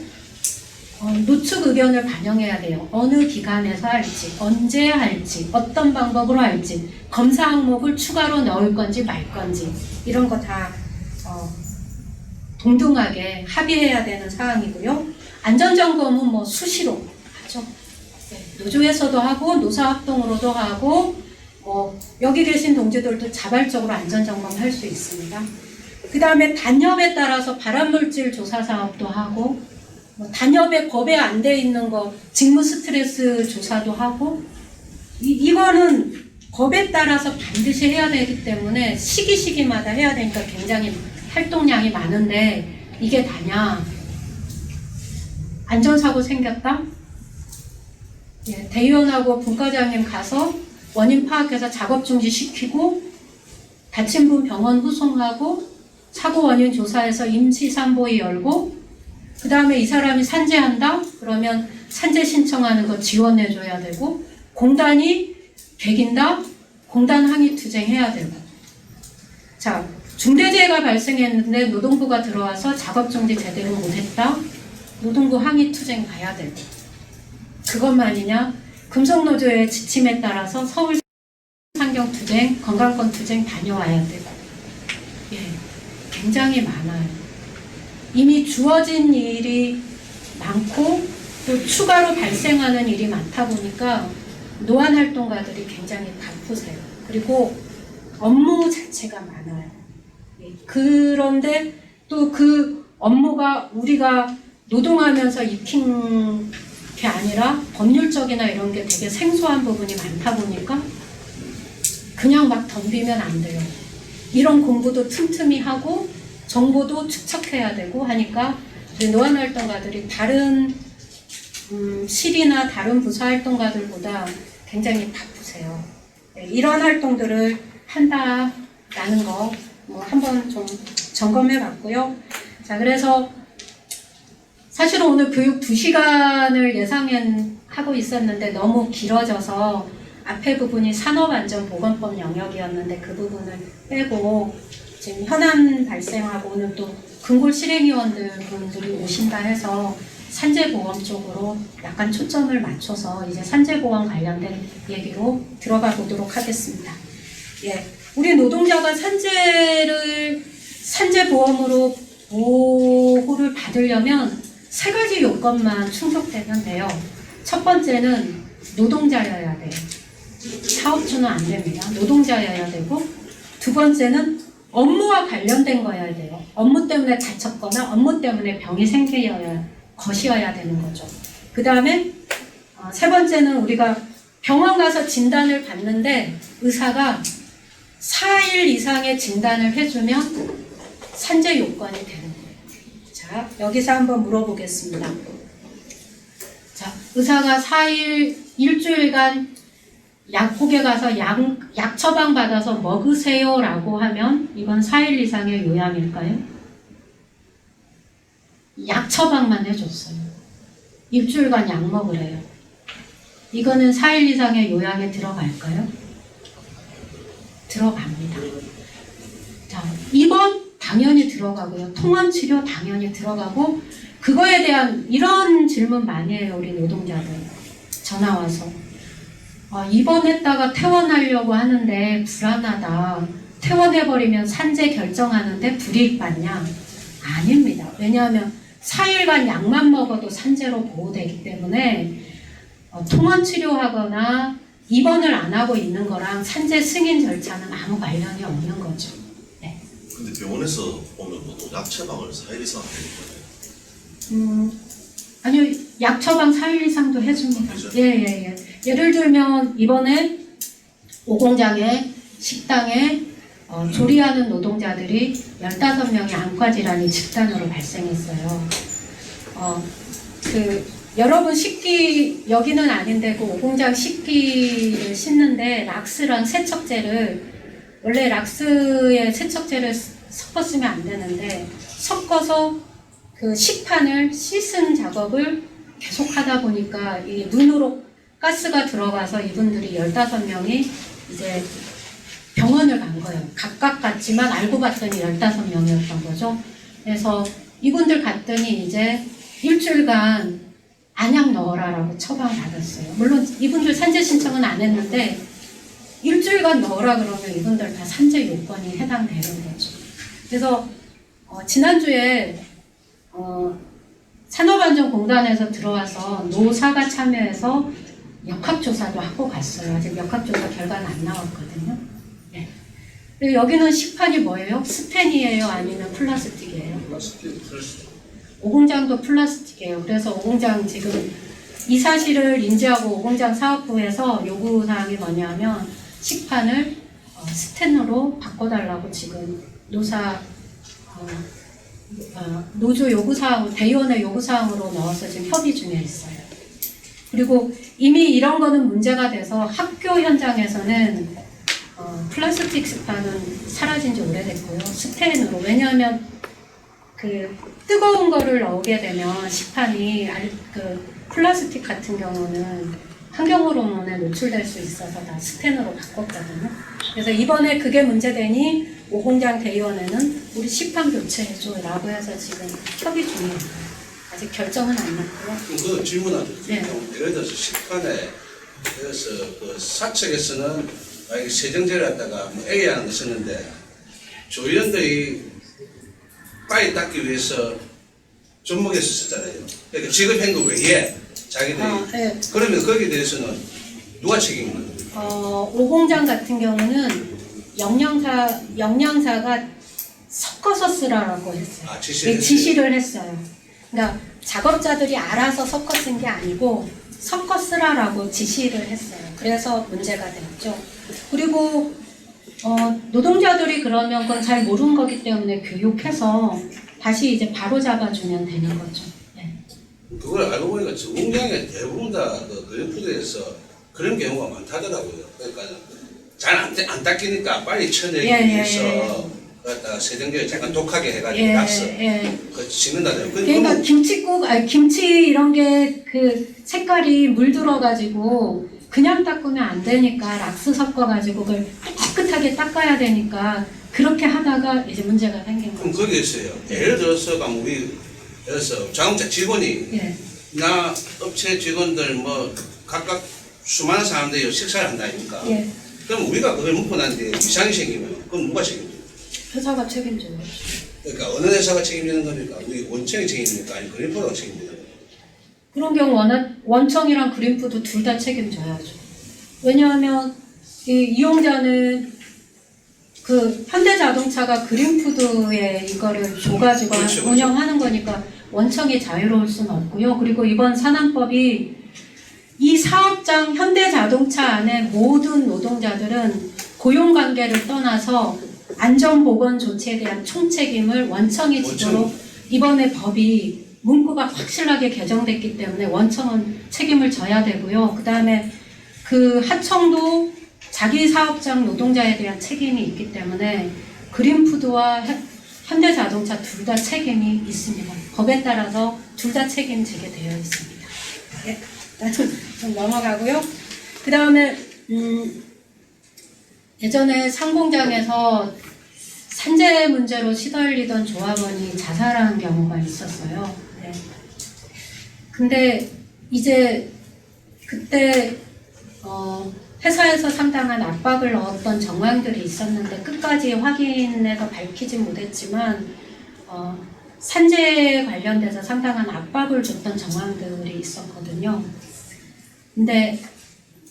S2: 노측 의견을 반영해야 돼요. 어느 기관에서 할지, 언제 할지, 어떤 방법으로 할지, 검사 항목을 추가로 넣을 건지 말 건지 이런 거 다 동등하게 합의해야 되는 사항이고요. 안전점검은 뭐 수시로 하죠. 네, 노조에서도 하고 노사합동으로도 하고 여기 계신 동지들도 자발적으로 안전점검 할 수 있습니다. 그 다음에 단협에 따라서 발암물질 조사 사업도 하고 단협에 법에 안 돼 있는 거 직무 스트레스 조사도 하고 이거는 법에 따라서 반드시 해야 되기 때문에 시기마다 해야 되니까 굉장히 활동량이 많은데 이게 다냐? 안전사고 생겼다? 예, 대의원하고 분과장님 가서 원인 파악해서 작업 중지시키고 다친 분 병원 후송하고 사고 원인 조사해서 임시 산보위 열고 그 다음에 이 사람이 산재한다? 그러면 산재 신청하는 거 지원해줘야 되고 공단이 배긴다? 공단 항의 투쟁해야 되고 자 중대재해가 발생했는데 노동부가 들어와서 작업정지 제대로 못했다? 노동부 항의 투쟁 가야 되고 그것만이냐? 금속노조의 지침에 따라서 서울 환경 투쟁, 건강권 투쟁 다녀와야 되고 예, 굉장히 많아요. 이미 주어진 일이 많고 또 추가로 발생하는 일이 많다 보니까 노안 활동가들이 굉장히 바쁘세요. 그리고 업무 자체가 많아요. 그런데 또 그 업무가 우리가 노동하면서 익힌 게 아니라 법률적이나 이런 게 되게 생소한 부분이 많다 보니까 그냥 막 덤비면 안 돼요. 이런 공부도 틈틈이 하고 정보도 축적해야 되고 하니까 노안 활동가들이 다른 실이나 다른 부서 활동가들보다 굉장히 바쁘세요. 네, 이런 활동들을 한다라는 거 한번 좀 점검해 봤고요. 자, 그래서 사실은 오늘 교육 2시간을 예상하고 있었는데 너무 길어져서 앞에 부분이 산업안전보건법 영역이었는데 그 부분을 빼고 지금 현안 발생하고 오늘 또 근골 실행위원들 분들이 오신다 해서 산재보험 쪽으로 약간 초점을 맞춰서 이제 산재보험 관련된 얘기로 들어가 보도록 하겠습니다. 예, 우리 노동자가 산재보험으로 보호를 받으려면 3가지 요건만 충족되면 돼요. 첫 번째는 노동자여야 돼요. 사업주는 안 됩니다. 노동자여야 되고 두 번째는 업무와 관련된 거여야 돼요. 업무 때문에 다쳤거나 업무 때문에 병이 생겨야 것이어야 되는 거죠. 그 다음에 세 번째는 우리가 병원 가서 진단을 받는데 의사가 4일 이상의 진단을 해주면 산재 요건이 되는 거예요. 자, 여기서 한번 물어보겠습니다. 자, 의사가 4일, 일주일간 약국에 가서 약 처방 받아서 먹으세요 라고 하면 이건 4일 이상의 요양일까요? 약 처방만 해줬어요. 일주일간 약 먹으래요. 이거는 4일 이상의 요양에 들어갈까요? 들어갑니다. 자, 입원 당연히 들어가고요. 통원치료 당연히 들어가고 그거에 대한 이런 질문 많이 해요. 우리 노동자들 전화 와서 입원했다가 퇴원하려고 하는데 불안하다. 퇴원해버리면 산재 결정하는데 불이익 받냐? 아닙니다. 왜냐하면 4일간 약만 먹어도 산재로 보호되기 때문에 통원 치료하거나 입원을 안 하고 있는 거랑 산재 승인 절차는 아무 관련이 없는 거죠. 네.
S3: 근데 병원에서 오면 보통 약 처방을 4일 이상 해주거든요.
S2: 아니요, 약 처방 4일 이상도 해줍니다.
S3: 그렇죠?
S2: 예. 예를 들면 이번에 오공장에 식당에 조리하는 노동자들이 15명의 안과 질환이 집단으로 발생했어요. 여러분 식기 여기는 아닌데 그 오공장 식기를 씻는데 락스랑 세척제를 원래 락스에 세척제를 섞었으면 안 되는데 섞어서 그 식판을 씻은 작업을 계속 하다 보니까 이 눈으로 가스가 들어가서 이분들이 15명이 이제 병원을 간 거예요. 각각 갔지만 알고 봤더니 15명이었던 거죠. 그래서 이분들 갔더니 이제 일주일간 안약 넣어라라고 처방받았어요. 물론 이분들 산재 신청은 안 했는데 일주일간 넣으라 그러면 이분들 다 산재 요건이 해당되는 거죠. 그래서 지난주에 산업안전공단에서 들어와서 노사가 참여해서 역학조사도 하고 갔어요. 아직 역학조사 결과는 안 나왔거든요. 네. 그리고 여기는 식판이 뭐예요? 스텐이에요? 아니면 플라스틱이에요? 오공장도 플라스틱이에요. 그래서 오공장 지금 이 사실을 인지하고 오공장 사업부에서 요구사항이 뭐냐면 식판을 스텐으로 바꿔달라고 지금 노조 요구사항, 대의원의 요구사항으로 넣어서 지금 협의 중에 있어요. 그리고 이미 이런 거는 문제가 돼서 학교 현장에서는 플라스틱 식판은 사라진 지 오래됐고요. 스텐으로. 왜냐하면 그 뜨거운 거를 넣게 되면 식판이 그 플라스틱 같은 경우는 환경호르몬에 노출될 수 있어서 다 스텐으로 바꿨거든요. 그래서 이번에 그게 문제되니 오공장 대의원회는 우리 식판 교체해줘라고 해서 지금 협의 중이에요. 아직 결정은 안 났고요.
S4: 그 질문하죠.
S2: 네.
S4: 예를 들어서 식판에 그래서 그 사측에서는 만약에 세정제를 갖다가 뭐 A라는 거 썼는데 조위원들이 빠이 닦기 위해서 접목해서 썼잖아요. 그러니까 지급한 거 외에 자기들이
S2: 네.
S4: 그러면 거기에 대해서는 누가 책임을?
S2: 오공장 같은 경우는 영양사가 섞어서 쓰라고 했어요.
S4: 아, 지시를
S2: 네, 지시를 했어요. 그러니까 작업자들이 알아서 섞어 쓴 게 아니고 섞어 쓰라라고 지시를 했어요. 그래서 문제가 됐죠. 그리고 노동자들이 그러면 그건 잘 모르는 거기 때문에 교육해서 다시 이제 바로 잡아주면 되는 거죠. 네.
S4: 그걸 알고 보니까 공장에 대부분 다그 그린푸드에서 그런 경우가 많다더라고요. 그러니까 잘 안 닦이니까 빨리 쳐내기 위해서 갖다가 세정제를 잠깐 독하게 해가지고 락스 그 짓는다더라고요.
S2: 그러니까 김치 이런 게 그 색깔이 물들어가지고 그냥 닦으면 안 되니까 락스 섞어가지고 그걸 깨끗하게 닦아야 되니까 그렇게 하다가 이제 문제가 생긴
S4: 그럼
S2: 거죠.
S4: 거기에서요. 예를 들어서 우리 예를 들어서 자동차 직원이
S2: 예.
S4: 나 업체 직원들 뭐 각각 수많은 사람들이 식사를 한다 아닙니까?
S2: 예.
S4: 그럼 우리가 그걸 먹고 난뒤에 이상이 생기면 그건 누가 책임져요?
S2: 회사가 책임져요.
S4: 그러니까 어느 회사가 책임지는 겁니까? 우리 원청이 책임집니까? 아니면 그린푸드가 책임지는 겁니까?
S2: 그런 경우 원청이랑 그린푸드 둘 다 책임져야죠. 왜냐하면 이 이용자는 그 현대자동차가 그린푸드에 이거를 줘가지고
S4: 그렇죠.
S2: 운영하는 거니까 원청이 자유로울 수는 없고요. 그리고 이번 산안법이 이 사업장 현대자동차 안에 모든 노동자들은 고용관계를 떠나서 안전보건 조치에 대한 총책임을 원청이 지도록 이번에 법이 문구가 확실하게 개정됐기 때문에 원청은 책임을 져야 되고요. 그 다음에 그 하청도 자기 사업장 노동자에 대한 책임이 있기 때문에 그린푸드와 현대자동차 둘 다 책임이 있습니다. 법에 따라서 둘 다 책임지게 되어 있습니다. 네, 좀 넘어가고요. 그 다음에 예전에 상공장에서 산재 문제로 시달리던 조합원이 자살한 경우가 있었어요. 네. 근데 이제 그때 회사에서 상당한 압박을 넣었던 정황들이 있었는데 끝까지 확인해서 밝히지 못했지만 산재에 관련돼서 상당한 압박을 줬던 정황들이 있었거든요. 근데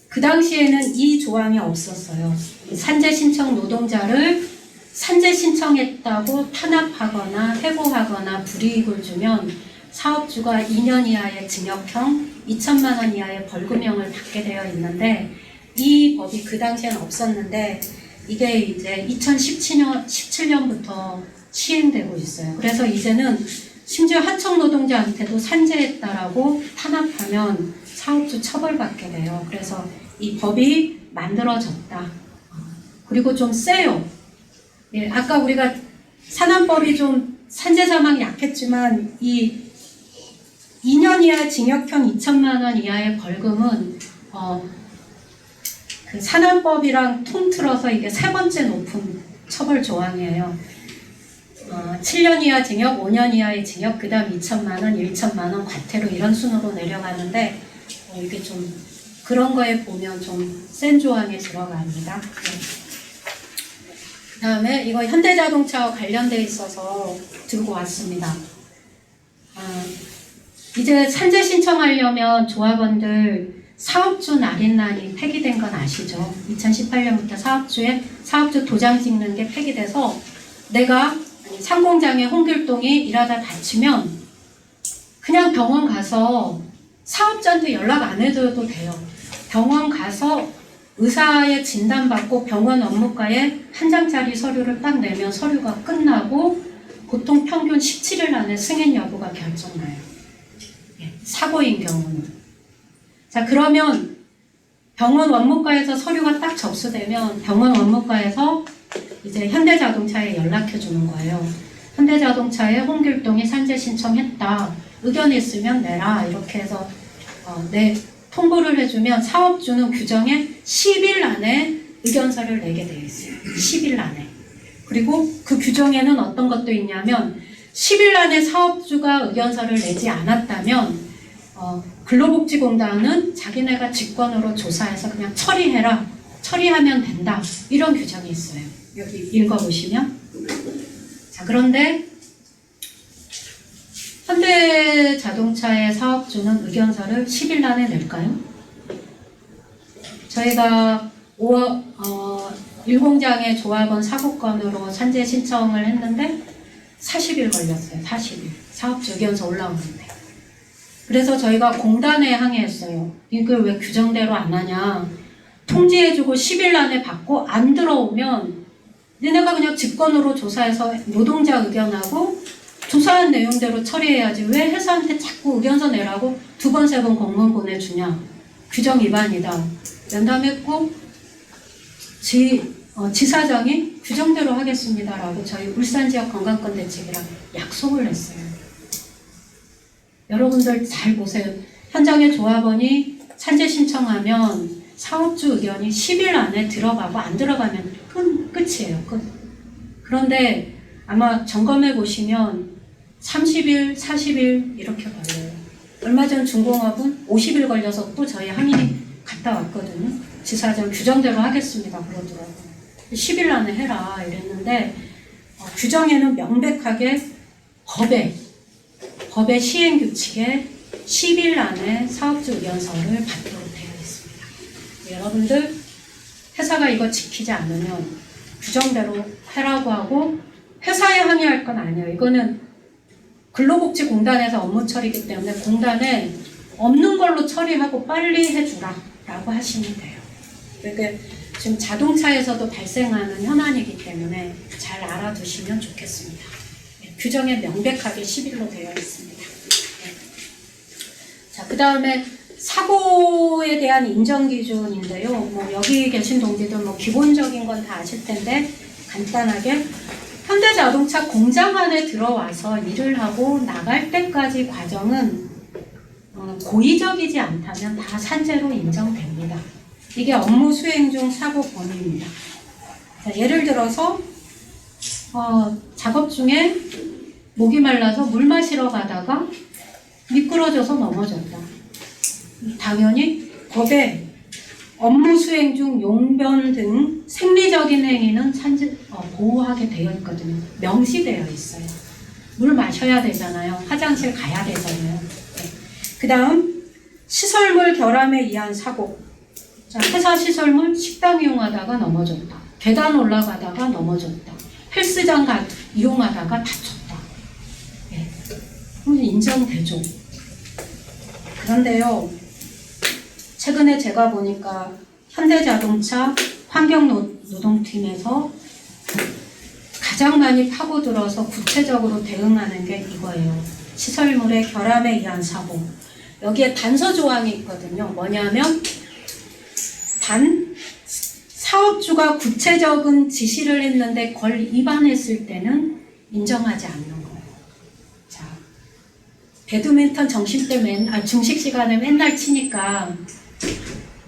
S2: 그 당시에는 이 조항이 없었어요. 산재 신청 노동자를 산재 신청했다고 탄압하거나 해고하거나 불이익을 주면 사업주가 2년 이하의 징역형, 2천만 원 이하의 벌금형을 받게 되어 있는데 이 법이 그 당시에는 없었는데 이게 이제 2017년부터 시행되고 있어요. 그래서 이제는 심지어 하청 노동자한테도 산재했다라고 탄압하면 사업주 처벌받게 돼요. 그래서 이 법이 만들어졌다. 그리고 좀 세요. 예, 아까 우리가 산안법이 좀 산재 사망이 약했지만 이 2년 이하 징역형 2천만 원 이하의 벌금은 그 산안법이랑 통틀어서 이게 세 번째 높은 처벌 조항이에요. 7년 이하 징역, 5년 이하의 징역, 그 다음 2천만 원, 1천만 원 과태료 이런 순으로 내려가는데 이게 좀 그런 거에 보면 좀 센 조항이 들어갑니다. 네. 그 다음에 이거 현대자동차와 관련돼 있어서 들고 왔습니다. 이제 산재 신청하려면 조합원들 사업주 날인란이 폐기된 건 아시죠? 2018년부터 사업주 도장 찍는 게 폐기돼서 내가 상공장에 홍길동이 일하다 다치면 그냥 병원 가서 사업자한테 연락 안 해줘도 돼요. 병원 가서 의사의 진단받고 병원 업무과에 한 장짜리 서류를 딱 내면 서류가 끝나고 보통 평균 17일 안에 승인 여부가 결정나요. 사고인 경우는. 자, 그러면 병원 원무과에서 서류가 딱 접수되면 병원 원무과에서 이제 현대자동차에 연락해 주는 거예요. 현대자동차에 홍길동이 산재 신청했다. 의견이 있으면 내라. 이렇게 해서 통보를 해주면 사업주는 규정에 10일 안에 의견서를 내게 되어 있어요. 10일 안에. 그리고 그 규정에는 어떤 것도 있냐면 10일 안에 사업주가 의견서를 내지 않았다면 근로복지공단은 자기네가 직권으로 조사해서 그냥 처리해라. 처리하면 된다. 이런 규정이 있어요. 여기 읽어보시면. 자, 그런데 현대자동차의 사업주는 의견서를 10일 안에 낼까요? 저희가 1공장의 조합원 사고건으로 산재 신청을 했는데 40일 걸렸어요. 40일. 사업주 의견서 올라오는데. 그래서 저희가 공단에 항의했어요. 이걸 왜 규정대로 안 하냐. 통지해주고 10일 안에 받고 안 들어오면 니네가 그냥 직권으로 조사해서 노동자 의견하고 조사한 내용대로 처리해야지 왜 회사한테 자꾸 의견서 내라고 2번, 3번 공문 보내주냐. 규정 위반이다. 면담했고 지사장이 규정대로 하겠습니다라고 저희 울산지역 관광권대책이랑 약속을 했어요. 여러분들 잘 보세요. 현장에 조합원이 산재 신청하면 사업주 의견이 10일 안에 들어가고 안 들어가면 끝이에요. 끝. 그런데 아마 점검해 보시면 30일, 40일 이렇게 걸려요. 얼마 전 중공업은 50일 걸려서 또 저희 항의 갔다 왔거든요. 지사장 규정대로 하겠습니다. 그러더라고요. 10일 안에 해라 이랬는데 규정에는 명백하게 법의 시행규칙에 10일 안에 사업주 의견서를 받도록 되어 있습니다. 여러분들 회사가 이거 지키지 않으면 규정대로 해라고 하고 회사에 항의할 건 아니에요. 이거는 근로복지공단에서 업무 처리이기 때문에 공단에 없는 걸로 처리하고 빨리 해주라 라고 하시면 돼요. 그러니까 지금 자동차에서도 발생하는 현안이기 때문에 잘 알아두시면 좋겠습니다. 규정에 명백하게 10일로 되어 있습니다. 자, 그 다음에 사고에 대한 인정 기준인데요. 뭐 여기 계신 동지들 뭐 기본적인 건 다 아실 텐데 간단하게 현대자동차 공장 안에 들어와서 일을 하고 나갈 때까지 과정은 고의적이지 않다면 다 산재로 인정됩니다. 이게 업무 수행 중 사고 범위입니다. 자, 예를 들어서 작업 중에 목이 말라서 물 마시러 가다가 미끄러져서 넘어졌다. 당연히 법에 업무 수행 중 용변 등 생리적인 행위는 보호하게 되어 있거든요. 명시되어 있어요. 물 마셔야 되잖아요. 화장실 가야 되잖아요. 네. 그 다음 시설물 결함에 의한 사고. 자, 회사 시설물 식당 이용하다가 넘어졌다. 계단 올라가다가 넘어졌다. 헬스장 이용하다가 다쳤다. 네. 그럼 인정되죠. 그런데요. 최근에 제가 보니까 현대자동차 환경노동팀에서 가장 많이 파고들어서 구체적으로 대응하는 게 이거예요. 시설물의 결함에 의한 사고. 여기에 단서 조항이 있거든요. 뭐냐면 사업주가 구체적인 지시를 했는데 그걸 위반했을 때는 인정하지 않는 거예요. 자, 배드민턴 중식 시간에 맨날 치니까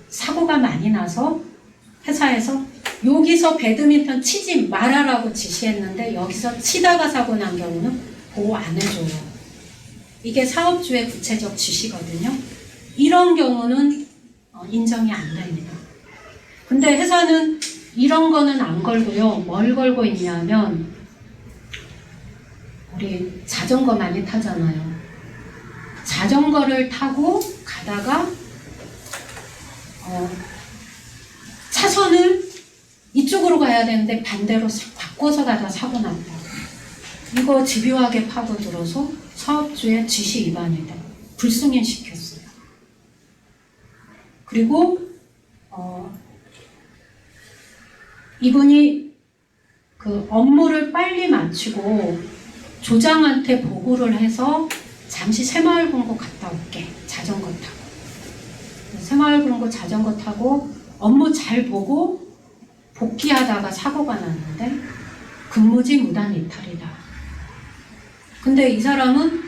S2: 사고가 많이 나서 회사에서 여기서 배드민턴 치지 말아라고 지시했는데 여기서 치다가 사고 난 경우는 보호 안 해줘요. 이게 사업주의 구체적 지시거든요. 이런 경우는 인정이 안 됩니다. 근데 회사는 이런 거는 안 걸고요. 뭘 걸고 있냐면 우리 자전거 많이 타잖아요. 자전거를 타고 가다가 차선을 이쪽으로 가야 되는데 반대로 바꿔서 가다 사고 났다. 이거 집요하게 파고들어서 사업주의 지시 위반이다. 불승인시켰어요. 그리고 이분이 그 업무를 빨리 마치고 조장한테 보고를 해서 잠시 새마을금고 갔다 올게. 자전거 타고. 새마을금고 자전거 타고 업무 잘 보고 복귀하다가 사고가 났는데 근무지 무단 이탈이다. 근데 이 사람은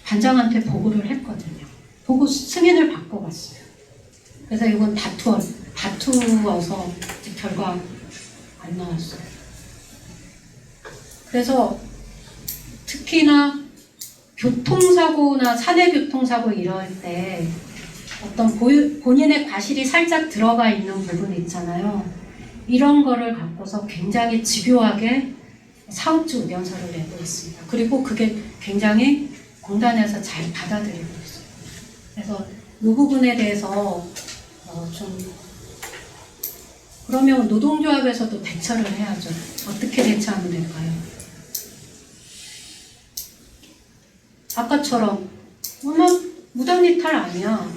S2: 반장한테 보고를 했거든요. 보고 승인을 받고 갔어요. 그래서 이건 다투어서 결과 안 나왔어요. 그래서 특히나 교통사고나 사내교통사고 이럴 때 어떤 본인의 과실이 살짝 들어가 있는 부분 있잖아요. 이런 거를 갖고서 굉장히 집요하게 사업주 의견서를 내고 있습니다. 그리고 그게 굉장히 공단에서 잘 받아들이고 있어요. 그래서 이 부분에 대해서 좀 그러면 노동조합에서도 대처를 해야죠. 어떻게 대처하면 될까요? 아까처럼 무단 이탈 아니야.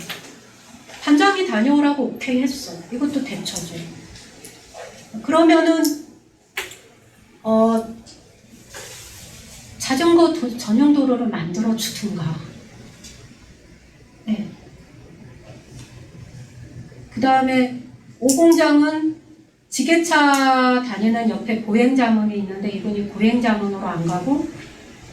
S2: 반장이 다녀오라고 오케이 했어. 이것도 대처죠. 그러면은 자전거 전용 도로를 만들어 주든가. 네. 그 다음에 오공장은 지게차 다니는 옆에 보행자문이 있는데 이분이 보행자문으로 안 가고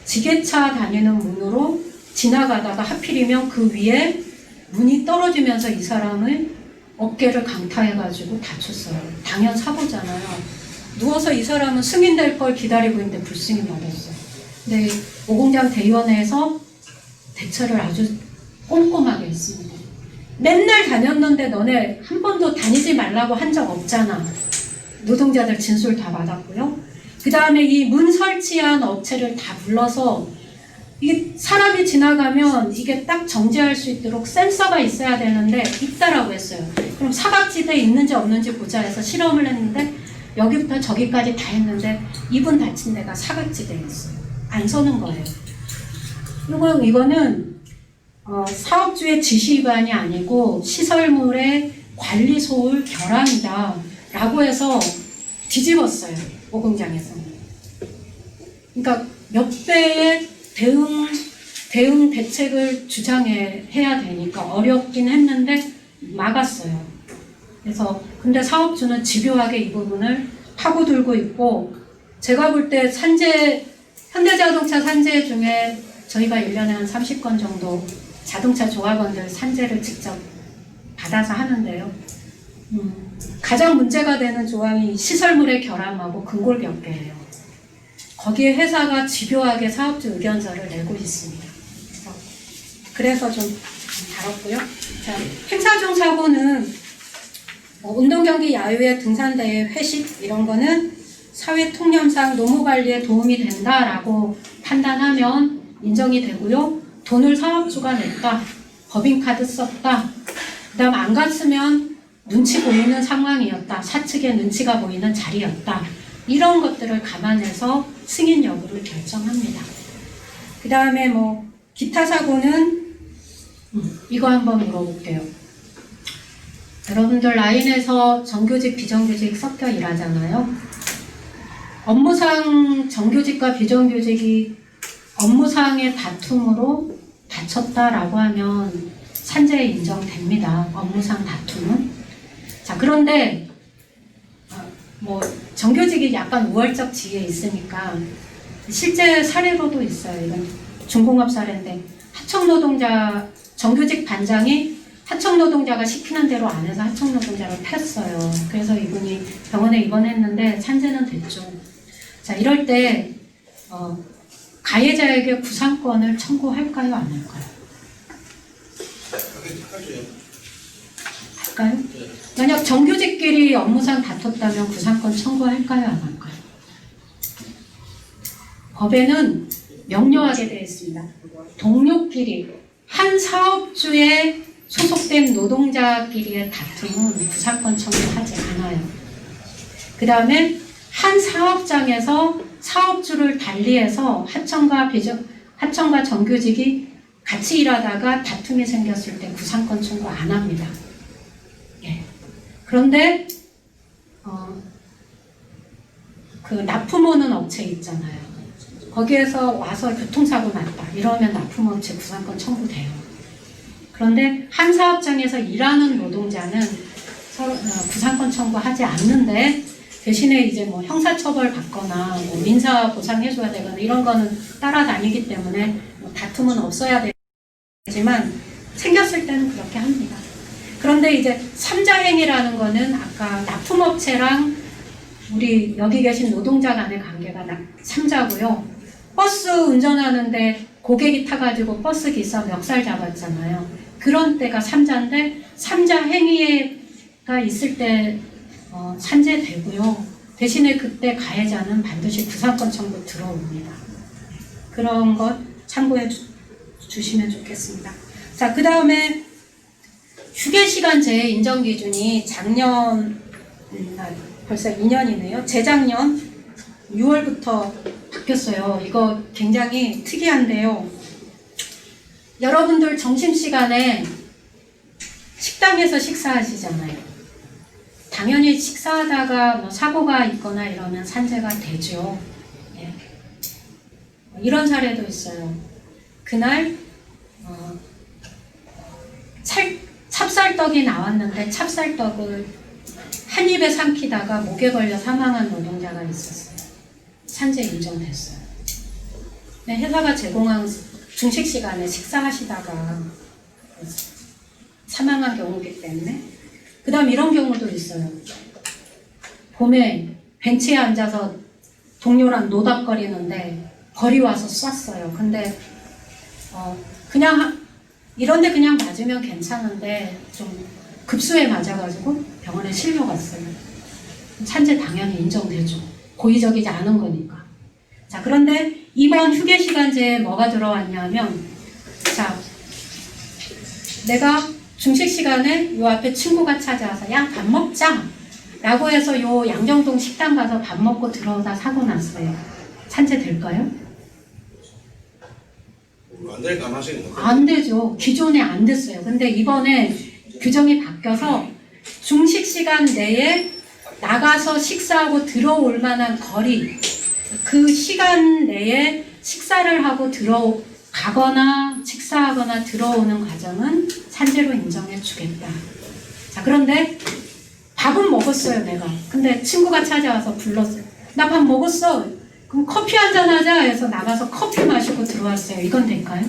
S2: 지게차 다니는 문으로 지나가다가 하필이면 그 위에 문이 떨어지면서 이 사람을 어깨를 강타해가지고 다쳤어요. 당연 사고잖아요. 누워서 이 사람은 승인될 걸 기다리고 있는데 불승인 받았어요. 근데 오공장 대위원회에서 대처를 아주 꼼꼼하게 했습니다. 맨날 다녔는데 너네 한 번도 다니지 말라고 한 적 없잖아. 노동자들 진술 다 받았고요. 그 다음에 이 문 설치한 업체를 다 불러서 이게 사람이 지나가면 이게 딱 정지할 수 있도록 센서가 있어야 되는데 있다라고 했어요. 그럼 사각지대 있는지 없는지 보자 해서 실험을 했는데 여기부터 저기까지 다 했는데 이분 다친 데가 사각지대였어요. 안 서는 거예요. 이거는 사업주의 지시 위반이 아니고 시설물의 관리 소홀 결함이다 라고 해서 뒤집었어요. 오공장에서는. 그러니까 몇 배의 대응 대책을 주장해야 되니까 어렵긴 했는데 막았어요. 그래서 근데 사업주는 집요하게 이 부분을 파고들고 있고 제가 볼 때 현대자동차 산재 중에 저희가 1년에 한 30건 정도 자동차 조합원들 산재를 직접 받아서 하는데요. 가장 문제가 되는 조항이 시설물의 결함하고 근골격계예요. 거기에 회사가 집요하게 사업주 의견서를 내고 있습니다. 그래서 좀 다뤘고요. 자, 행사 중 사고는 운동경기 야유회 등산대회 회식 이런 거는 사회 통념상 노무관리에 도움이 된다라고 판단하면 인정이 되고요. 돈을 사업주가 냈다. 법인카드 썼다. 그 다음 안 갔으면 눈치 보이는 상황이었다. 사측의 눈치가 보이는 자리였다. 이런 것들을 감안해서 승인 여부를 결정합니다. 그 다음에 기타 사고는 이거 한번 물어볼게요. 여러분들 라인에서 정규직, 비정규직 섞여 일하잖아요. 업무상 정규직과 비정규직이 업무상의 다툼으로 다쳤다라고 하면 산재 인정됩니다. 업무상 다툼은. 자, 그런데 정규직이 약간 우월적 지위에 있으니까 실제 사례로도 있어요. 이건 중공업 사례인데 하청 노동자 정규직 반장이 하청 노동자가 시키는 대로 안 해서 하청 노동자를 팼어요. 그래서 이분이 병원에 입원했는데 산재는 됐죠. 자, 이럴 때 가해자에게 구상권을 청구할까요, 안 할까요?
S4: 하죠.
S2: 할까요? 만약 정규직끼리 업무상 다퉜다면 구상권 청구할까요, 안 할까요? 법에는 명료하게 되어 있습니다. 동료끼리, 한 사업주에 소속된 노동자끼리의 다툼은 구상권 청구하지 않아요. 그 다음에 한 사업장에서 사업주를 달리해서 하청과 정규직이 같이 일하다가 다툼이 생겼을 때 구상권 청구 안 합니다. 예. 그런데 그 납품오는 업체 있잖아요. 거기에서 와서 교통사고 났다. 이러면 납품업체 구상권 청구돼요. 그런데 한 사업장에서 일하는 노동자는 구상권 청구하지 않는데 대신에 이제 뭐 형사처벌 받거나 뭐 민사 보상해줘야 되거나 이런 거는 따라다니기 때문에 뭐 다툼은 없어야 되지만 생겼을 때는 그렇게 합니다. 그런데 이제 삼자행위라는 거는 아까 납품업체랑 우리 여기 계신 노동자 간의 관계가 삼자고요. 버스 운전하는데 고객이 타가지고 버스 기사 멱살 잡았잖아요. 그런 때가 삼자인데 삼자 행위가 있을 때 산재되고요. 대신에 그때 가해자는 반드시 구상권 청구 들어옵니다. 그런 것 참고해 주시면 좋겠습니다. 자, 그 다음에 휴게시간제 인정 기준이 작년 벌써 2년이네요. 재작년 6월부터 바뀌었어요. 이거 굉장히 특이한데요. 여러분들 점심시간에 식당에서 식사하시잖아요. 당연히 식사하다가 뭐 사고가 있거나 이러면 산재가 되죠. 예. 이런 사례도 있어요. 그날 찹쌀떡이 나왔는데 찹쌀떡을 한 입에 삼키다가 목에 걸려 사망한 노동자가 있었어요. 산재 인정됐어요. 회사가 제공한 중식 시간에 식사하시다가 사망한 경우이기 때문에. 그 다음 이런 경우도 있어요. 봄에 벤치에 앉아서 동료랑 노닥거리는데 벌이 와서 쐈어요. 근데 그냥 이런데 그냥 맞으면 괜찮은데 좀 급수에 맞아가지고 병원에 실려 갔어요. 산재 당연히 인정되죠. 고의적이지 않은 거니까. 자, 그런데 이번 휴게시간제에 뭐가 들어왔냐면, 자, 내가 중식 시간에 요 앞에 친구가 찾아와서 야, 밥 먹자 라고 해서 요 양정동 식당 가서 밥 먹고 들어오다 사고 났어요. 산재 될까요?
S4: 안 될 가능성이 높아요.
S2: 안 되죠. 기존에 안 됐어요. 근데 이번에 규정이 바뀌어서 중식 시간 내에 나가서 식사하고 들어올 만한 거리, 그 시간 내에 식사를 하고 가거나 식사하거나 들어오는 과정은 산재로 인정해 주겠다. 자, 그런데 밥은 먹었어요, 내가. 근데 친구가 찾아와서 불렀어요. 나 밥 먹었어. 그럼 커피 한잔 하자 해서 나가서 커피 마시고 들어왔어요. 이건 될까요?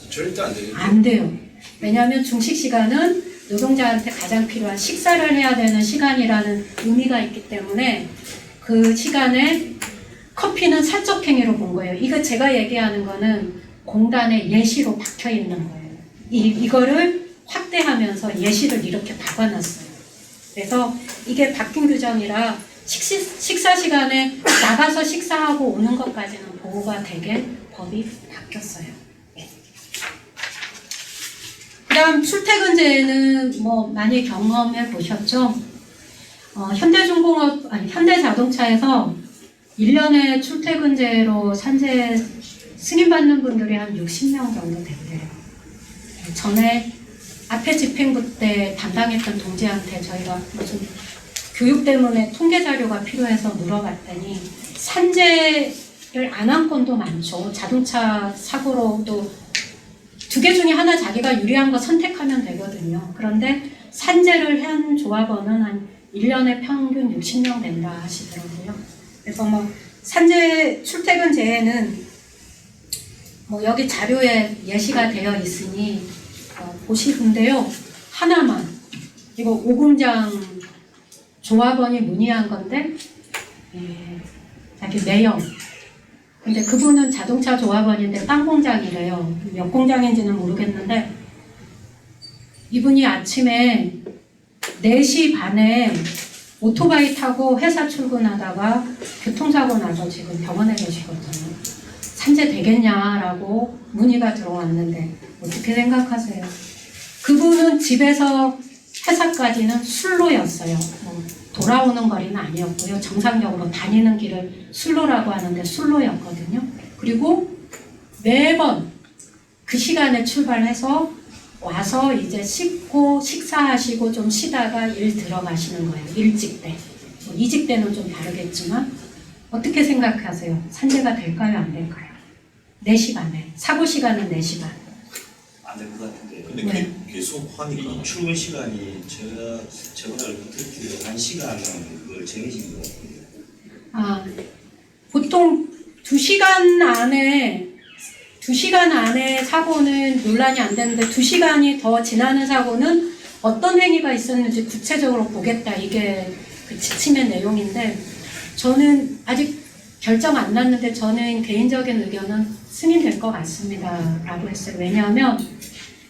S4: 절대 안 되겠죠.
S2: 안 돼요. 왜냐하면 중식 시간은 노동자한테 가장 필요한 식사를 해야 되는 시간이라는 의미가 있기 때문에 그 시간에 커피는 사적 행위로 본 거예요. 이거 제가 얘기하는 거는 공단의 예시로 박혀 있는 거예요. 이거를 확대하면서 예시를 이렇게 박아놨어요. 그래서 이게 바뀐 규정이라 식사 시간에 나가서 식사하고 오는 것까지는 보호가 되게 법이 바뀌었어요. 그 다음 출퇴근제는 뭐 많이 경험해 보셨죠? 현대자동차에서 1년에 출퇴근제로 산재 승인받는 분들이 한 60명 정도 된대요. 전에 앞에 집행부 때 담당했던 동지한테 저희가 무슨 교육 때문에 통계 자료가 필요해서 물어봤더니 산재를 안 한 건도 많죠. 자동차 사고로도 2개 중에 하나 자기가 유리한 거 선택하면 되거든요. 그런데 산재를 한 조합원은 한 1년에 평균 60명 된다 하시더라고요. 그래서 뭐 산재 출퇴근제에는 뭐 여기 자료에 예시가 되어 있으니 보시는데요. 하나만 이거 오공장 조합원이 문의한 건데 자기 매형. 근데 그분은 자동차 조합원인데 빵 공장이래요. 몇 공장인지는 모르겠는데 이분이 아침에 4시 반에 오토바이 타고 회사 출근하다가 교통사고 나서 지금 병원에 계시거든요. 산재 되겠냐라고 문의가 들어왔는데 어떻게 생각하세요? 그분은 집에서 회사까지는 술로였어요. 돌아오는 거리는 아니었고요. 정상적으로 다니는 길을 술로라고 하는데 술로였거든요. 그리고 매번 그 시간에 출발해서 와서 이제 씻고 식사하시고 좀 쉬다가 일 들어가시는 거예요. 일찍 때. 이직 때는 좀 다르겠지만 어떻게 생각하세요? 산재가 될까요? 안 될까요? 4시 반에. 사고 시간은 4시 반.
S5: 안 될 것 같은데.
S3: 근데
S2: 네.
S3: 계속 하니까
S5: 출근 시간이 제가 알고 듣기로 1시간은 그걸 정해진 것 같아요.
S2: 아, 보통 2시간 안에 사고는 논란이 안 되는데 2시간이 더 지나는 사고는 어떤 행위가 있었는지 구체적으로 보겠다. 이게 그 지침의 내용인데 저는 아직 결정 안 났는데 저는 개인적인 의견은 승인될 것 같습니다. 라고 했어요. 왜냐하면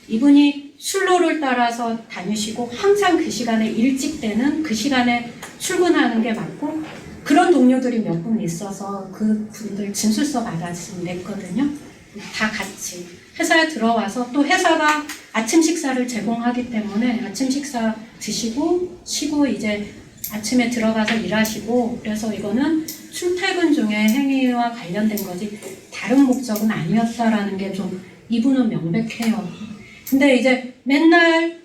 S2: 이분이 술로를 따라서 다니시고 항상 그 시간에 일찍 되는 그 시간에 출근하는 게 맞고 그런 동료들이 몇 분 있어서 그 분들 진술서 받았으면 냈거든요. 다 같이 회사에 들어와서 또 회사가 아침 식사를 제공하기 때문에 아침 식사 드시고 쉬고 이제 아침에 들어가서 일하시고 그래서 이거는 출퇴근 중에 행위와 관련된 거지 다른 목적은 아니었다라는 게 좀 이분은 명백해요. 근데 이제 맨날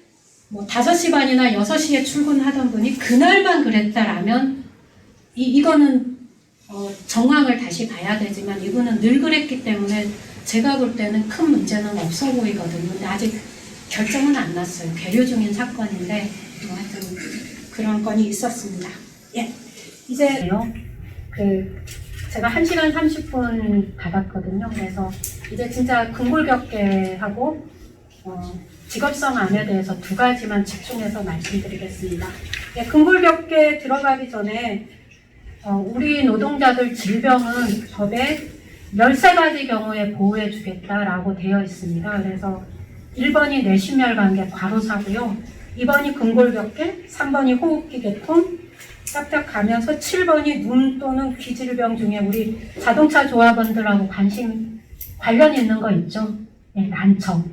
S2: 뭐 5시 반이나 6시에 출근하던 분이 그날만 그랬다라면 이거는 정황을 다시 봐야 되지만 이분은 늘 그랬기 때문에 제가 볼 때는 큰 문제는 없어 보이거든요. 근데 아직 결정은 안 났어요. 계류 중인 사건인데 하여튼 그런 건이 있었습니다. 예, 이제요. 제가 1시간 30분 받았거든요. 그래서 이제 진짜 근골격계하고 직업성암에 대해서 2가지만 집중해서 말씀드리겠습니다. 예, 근골격계 들어가기 전에 우리 노동자들 질병은 법에 13가지 경우에 보호해 주겠다라고 되어 있습니다. 그래서 1번이 뇌심혈관계 과로사고요. 2번이 근골격계, 3번이 호흡기 계통, 쫙쫙 가면서 7번이 눈 또는 귀 질병 중에 우리 자동차 조합원들하고 관련 있는 거 있죠? 네, 난청.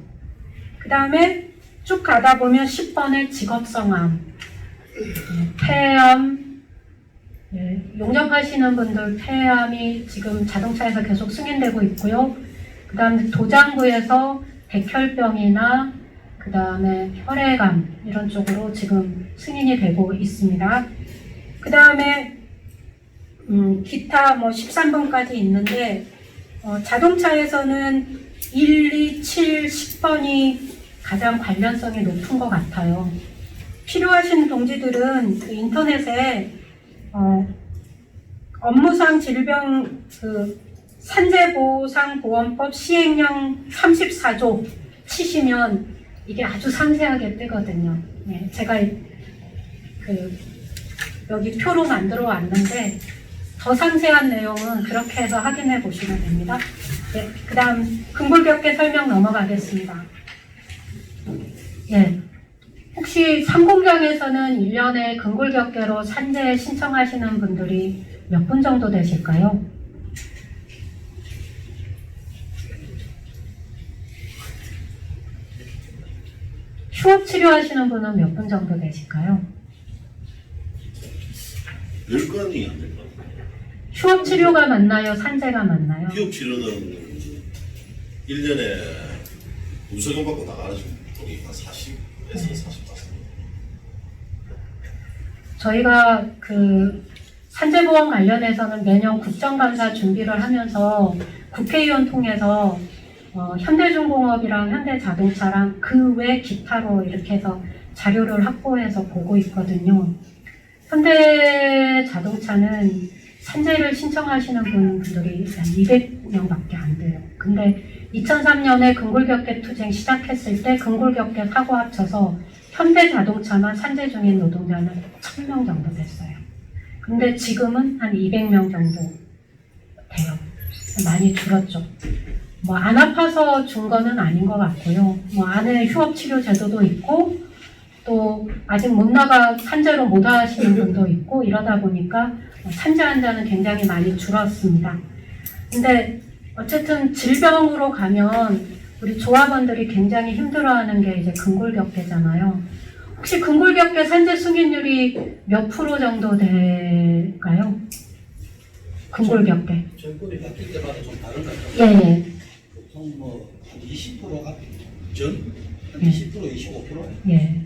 S2: 그 다음에 쭉 가다 보면 10번에 직업성암, 폐암, 용접하시는 분들 폐암이 지금 자동차에서 계속 승인되고 있고요. 그 다음에 도장부에서 백혈병이나 그 다음에 혈액암 이런 쪽으로 지금 승인이 되고 있습니다. 그 다음에 기타 뭐 13번까지 있는데 자동차에서는 1, 2, 7, 10번이 가장 관련성이 높은 것 같아요. 필요하신 동지들은 그 인터넷에 업무상 질병 산재보상보험법 시행령 34조 치시면 이게 아주 상세하게 뜨거든요. 네, 제가 여기 표로 만들어 왔는데 더 상세한 내용은 그렇게 해서 확인해 보시면 됩니다. 네, 그 다음 근골격계 설명 넘어가겠습니다. 예. 혹시 상공장에서는 1년에 근골격계로 산재 신청하시는 분들이 몇 분 정도 되실까요? 휴업 치료하시는 분은 몇 분 정도 되실까요?
S3: 10건이 안 될 것 같아요.
S2: 휴업 치료가 맞나요? 산재가 맞나요?
S3: 휴업 치료는 1년에 우수경 받고 나가는 분이 한 40에서 45.
S2: 저희가 산재보험 관련해서는 매년 국정감사 준비를 하면서 국회의원 통해서 현대중공업이랑 현대자동차랑 그 외 기타로 이렇게 해서 자료를 확보해서 보고 있거든요. 현대자동차는 산재를 신청하시는 분들이 한 200명밖에 안 돼요. 근데
S6: 2003년에 근골격계 투쟁 시작했을 때 근골격계 사고 합쳐서 현대자동차만 산재 중인 노동자는 1000명 정도 됐어요. 근데 지금은 한 200명 정도 돼요. 많이 줄었죠. 뭐 안 아파서 준 거는 아닌 것 같고요. 뭐 안에 휴업치료 제도도 있고 또 아직 못 나가 산재로 못 하시는 분도 있고 이러다 보니까 산재 환자는 굉장히 많이 줄었습니다. 근데 어쨌든 질병으로 가면 우리 조합원들이 굉장히 힘들어하는 게 이제 근골격계잖아요. 혹시 근골격계 산재 승인율이 몇 프로 정도 될까요? 근골격계.
S7: 정권이 바뀔 때마다 좀 다른 것 같아요.
S6: 예, 예.
S7: 보통 뭐한 20%가 전? 한
S6: 예.
S7: 20%, 25%?
S6: 예.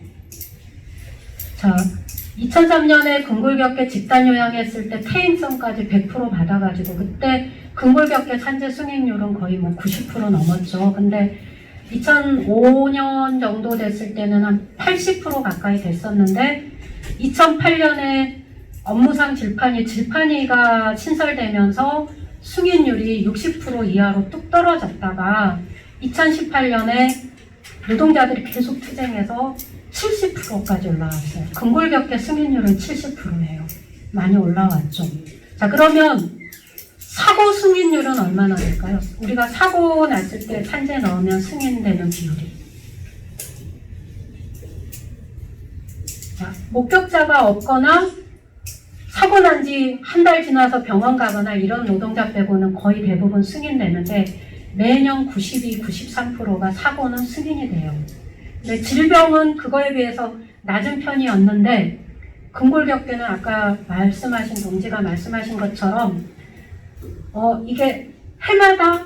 S6: 자, 2003년에 근골격계 집단 요양했을 때 퇴임성까지 100% 받아가지고 그때 근골격계 산재 승인율은 거의 뭐 90% 넘었죠. 근데 2005년 정도 됐을 때는 한 80% 가까이 됐었는데 2008년에 업무상 질판이가 신설되면서 승인율이 60% 이하로 뚝 떨어졌다가 2018년에 노동자들이 계속 투쟁해서 70%까지 올라왔어요. 근골격계 승인율은 70%예요. 많이 올라왔죠. 자, 그러면 사고 승인율은 얼마나 될까요? 우리가 사고 났을 때 산재 넣으면 승인되는 비율이. 자, 목격자가 없거나 사고 난 지 한 달 지나서 병원 가거나 이런 노동자 빼고는 거의 대부분 승인되는데 매년 92, 93%가 사고는 승인이 돼요. 근데 질병은 그거에 비해서 낮은 편이었는데 근골격계는 아까 말씀하신 동지가 말씀하신 것처럼 이게 해마다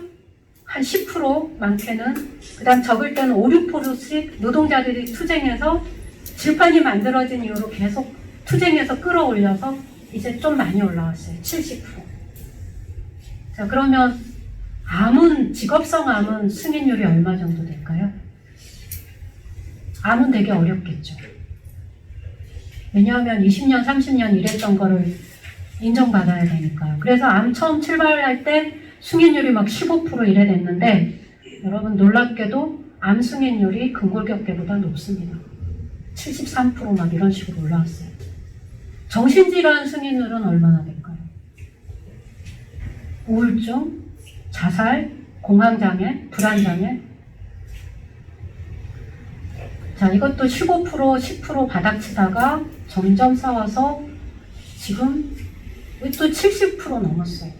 S6: 한 10% 많게는 그다음 적을 때는 5, 6%씩 노동자들이 투쟁해서 질판이 만들어진 이후로 계속 투쟁해서 끌어올려서 이제 좀 많이 올라왔어요. 70%. 자, 그러면 직업성 암은 승인율이 얼마 정도 될까요? 암은 되게 어렵겠죠. 왜냐하면 20년, 30년 일했던 거를 인정받아야 되니까요. 그래서 암 처음 출발할 때 승인율이 막 15% 이래 됐는데 여러분 놀랍게도 암 승인율이 근골격계보다 높습니다. 73% 막 이런 식으로 올라왔어요. 정신질환 승인율은 얼마나 될까요? 우울증, 자살, 공황장애, 불안장애. 자, 이것도 15%, 10% 바닥치다가 점점 싸워서 지금 또 70% 넘었어요.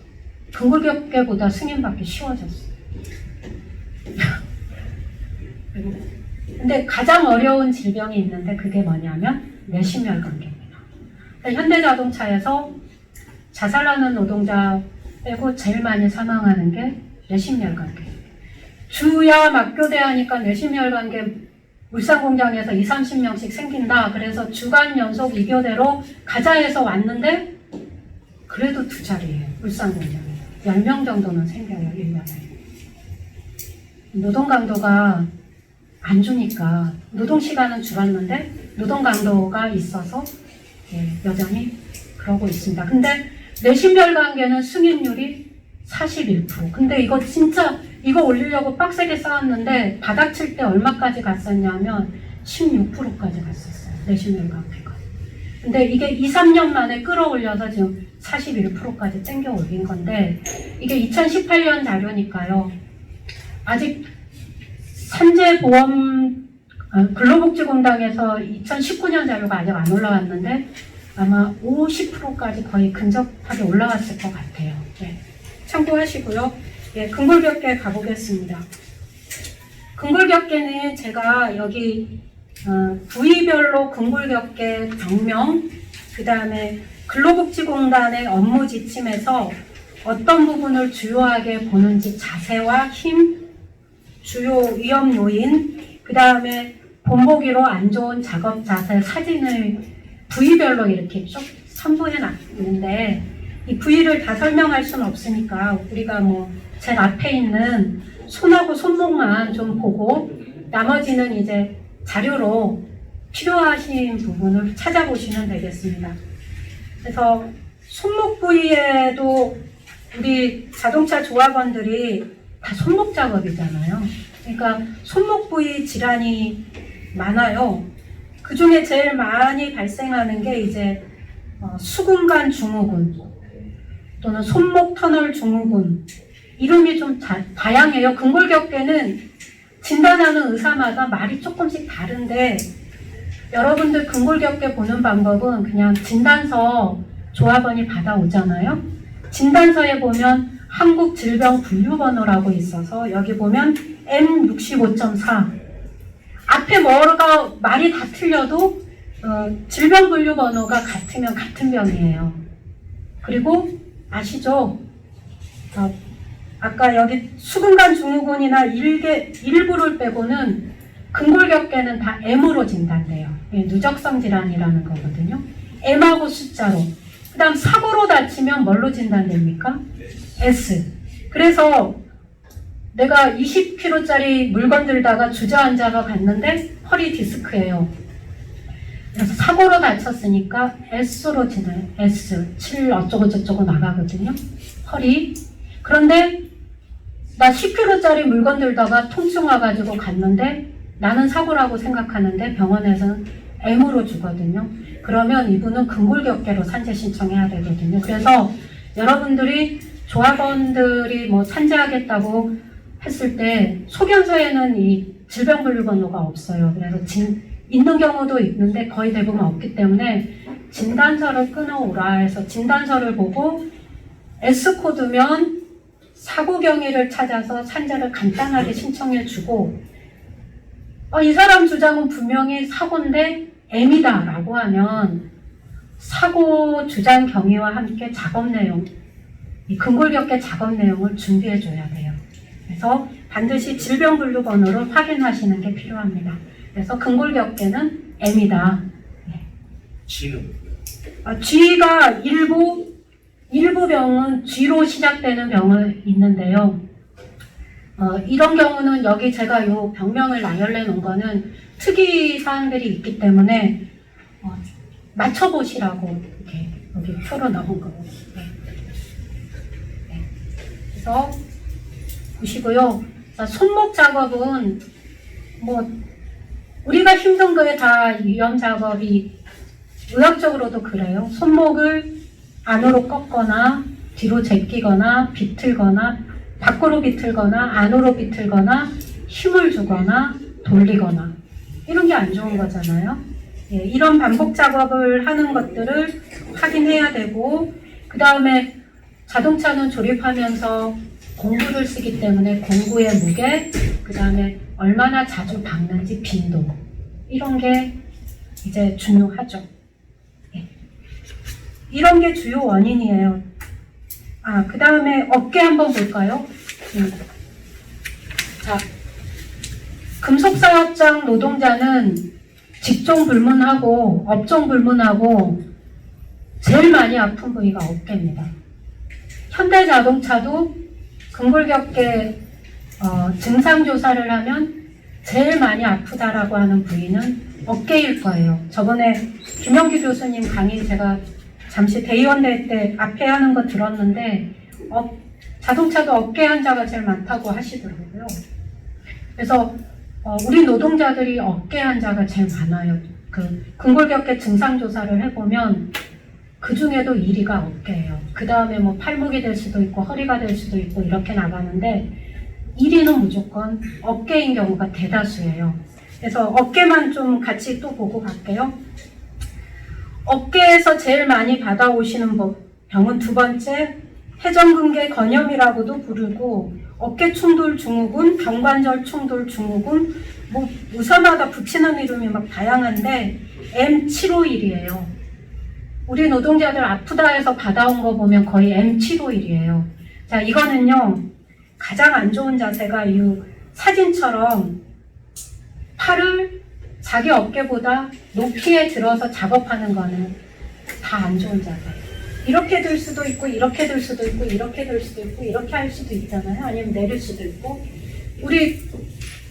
S6: 근골격계보다 승인받기 쉬워졌어요. 근데 가장 어려운 질병이 있는데 그게 뭐냐면 뇌심혈관계입니다. 현대자동차에서 자살하는 노동자 빼고 제일 많이 사망하는 게 뇌심혈관계. 주야 막교대하니까 뇌심혈관계 울산공장에서 20-30명씩 생긴다. 그래서 주간 연속 2교대로 가자 해서 왔는데 그래도 2자리예요. 울산공장에. 10명 정도는 생겨요. 1년에. 노동 강도가 안 주니까 노동시간은 줄었는데 노동 강도가 있어서 여전히 그러고 있습니다. 근데 뇌심혈관계는 승인율이 41%. 근데 이거 진짜 이거 올리려고 빡세게 쌓았는데 바닥칠 때 얼마까지 갔었냐면 16%까지 갔었어요. 뇌심혈관계가. 근데 이게 2-3년 만에 끌어올려서 지금 41%까지 땡겨 올린 건데 이게 2018년 자료니까요. 아직 산재보험 근로복지공단에서 2019년 자료가 아직 안 올라왔는데 아마 50%까지 거의 근접하게 올라왔을 것 같아요. 네. 참고하시고요. 예, 근골격계 가보겠습니다. 근골격계는 제가 여기 부위별로 근골격계 병명, 그 다음에 근로복지공단의 업무 지침에서 어떤 부분을 주요하게 보는지 자세와 힘, 주요 위험 요인, 그 다음에 본보기로 안 좋은 작업 자세 사진을 부위별로 이렇게 쭉 선보해 놨는데 이 부위를 다 설명할 수는 없으니까 우리가 뭐 제일 앞에 있는 손하고 손목만 좀 보고 나머지는 이제 자료로 필요하신 부분을 찾아보시면 되겠습니다. 그래서 손목 부위에도 우리 자동차 조합원들이 다 손목 작업이잖아요. 그러니까 손목 부위 질환이 많아요. 그 중에 제일 많이 발생하는 게 이제 수근관 증후군 또는 손목 터널 증후군, 이름이 좀 다양해요. 근골격계는 진단하는 의사마다 말이 조금씩 다른데, 여러분들 근골격계 보는 방법은 그냥 진단서 조합원이 받아오잖아요. 진단서에 보면 한국질병분류번호라고 있어서 여기 보면 M65.4, 앞에 뭐가 말이 다 틀려도 질병분류번호가 같으면 같은 병이에요. 그리고 아시죠? 아까 여기 수근관 증후군이나 일부를 빼고는 근골격계는 다 M으로 진단돼요. 누적성 질환이라는 거거든요. M하고 숫자로. 그 다음 사고로 다치면 뭘로 진단됩니까? S. 그래서 내가 20kg짜리 물건 들다가 주저앉아서 갔는데 허리 디스크예요. 그래서 사고로 다쳤으니까 S로 진단해요. S. 7 어쩌고 저쩌고 나가거든요. 허리. 그런데 나 10kg짜리 물건 들다가 통증 와가지고 갔는데 나는 사고라고 생각하는데 병원에서는 M으로 주거든요. 그러면 이분은 근골격계로 산재 신청해야 되거든요. 그래서 여러분들이 조합원들이 뭐 산재하겠다고 했을 때 소견서에는 이 질병분류번호가 없어요. 그래서 있는 경우도 있는데 거의 대부분 없기 때문에 진단서를 끊어오라 해서 진단서를 보고 S코드면 사고 경위를 찾아서 산재를 간단하게 신청해주고, 이 사람 주장은 분명히 사고인데 M이다 라고 하면 사고 주장 경위와 함께 작업 내용, 이 근골격계 작업 내용을 준비해줘야 돼요. 그래서 반드시 질병분류번호를 확인하시는 게 필요합니다. 그래서 근골격계는 M이다.
S7: G는
S6: G가 일부 병은 G로 시작되는 병은 있는데요. 이런 경우는 여기 제가 요 병명을 나열해 놓은 거는 특이 사항들이 있기 때문에 맞춰보시라고 이렇게 여기 표로 넣은 거예요. 네. 그래서 보시고요. 손목 작업은 뭐 우리가 힘든 거에 다 위험 작업이 의학적으로도 그래요. 손목을 안으로 꺾거나 뒤로 제끼거나 비틀거나 밖으로 비틀거나 안으로 비틀거나 힘을 주거나 돌리거나 이런 게 안 좋은 거잖아요. 예, 이런 반복 작업을 하는 것들을 확인해야 되고, 그 다음에 자동차는 조립하면서 공구를 쓰기 때문에 공구의 무게, 그 다음에 얼마나 자주 박는지 빈도, 이런 게 이제 중요하죠. 예. 이런 게 주요 원인이에요. 그 다음에 어깨 한번 볼까요? 자, 금속사업장 노동자는 직종 불문하고 업종 불문하고 제일 많이 아픈 부위가 어깨입니다. 현대자동차도 근골격계 증상 조사를 하면 제일 많이 아프다라고 하는 부위는 어깨일 거예요. 저번에 김영규 교수님 강의 제가 잠시 대의원대 때 앞에 하는 거 들었는데 자동차도 어깨 환자가 제일 많다고 하시더라고요. 그래서 우리 노동자들이 어깨 환자가 제일 많아요. 그 근골격계 증상 조사를 해보면 그 중에도 1위가 어깨예요. 그 다음에 뭐 팔목이 될 수도 있고 허리가 될 수도 있고 이렇게 나가는데 1위는 무조건 어깨인 경우가 대다수예요. 그래서 어깨만 좀 같이 또 보고 갈게요. 어깨에서 제일 많이 받아오시는 병은 두 번째, 회전근개 건염이라고도 부르고 어깨 충돌 증후군, 경관절 충돌 증후군, 뭐 의사마다 붙이는 이름이 막 다양한데 M751이에요. 우리 노동자들 아프다 해서 받아온 거 보면 거의 M751이에요. 자, 이거는요, 가장 안 좋은 자세가 이 사진처럼 팔을 자기 어깨보다 높이에 들어서 작업하는 거는 다 안 좋은 자세예요. 이렇게 들 수도 있고, 이렇게 들 수도 있고, 이렇게 들 수도 있고, 이렇게 할 수도 있잖아요. 아니면 내릴 수도 있고. 우리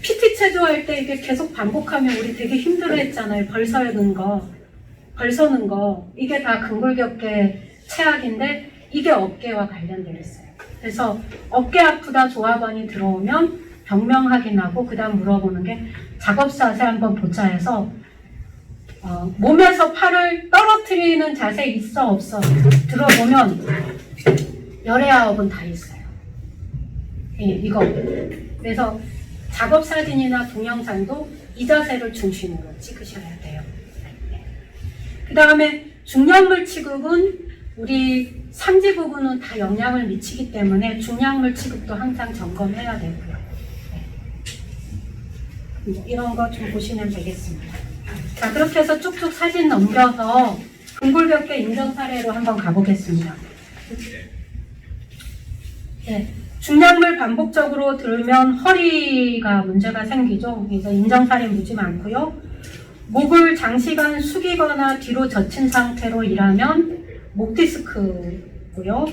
S6: PT 체조할 때 이게 계속 반복하면 우리 되게 힘들어 했잖아요. 벌 서는 거, 벌 서는 거. 이게 다 근골격계 체악인데, 이게 어깨와 관련되어 있어요. 그래서 어깨 아프다 조합원이 들어오면 병명 확인하고 그 다음 물어보는 게 작업 자세 한번 보자 해서 몸에서 팔을 떨어뜨리는 자세 있어 없어 들어보면 열의 아홉은 다 있어요. 예, 이거. 그래서 작업 사진이나 동영상도 이 자세를 중심으로 찍으셔야 돼요. 그 다음에 중량물 취급은 우리 삼지 부분은 다 영향을 미치기 때문에 중량물 취급도 항상 점검해야 되고요. 네. 이런 거 좀 보시면 되겠습니다. 자, 그렇게 해서 쭉쭉 사진 넘겨서 근골격계 인정 사례로 한번 가보겠습니다. 네. 중량물 반복적으로 들면 허리가 문제가 생기죠. 그래서 인정 사례 무지 많고요. 목을 장시간 숙이거나 뒤로 젖힌 상태로 일하면 목 디스크고요.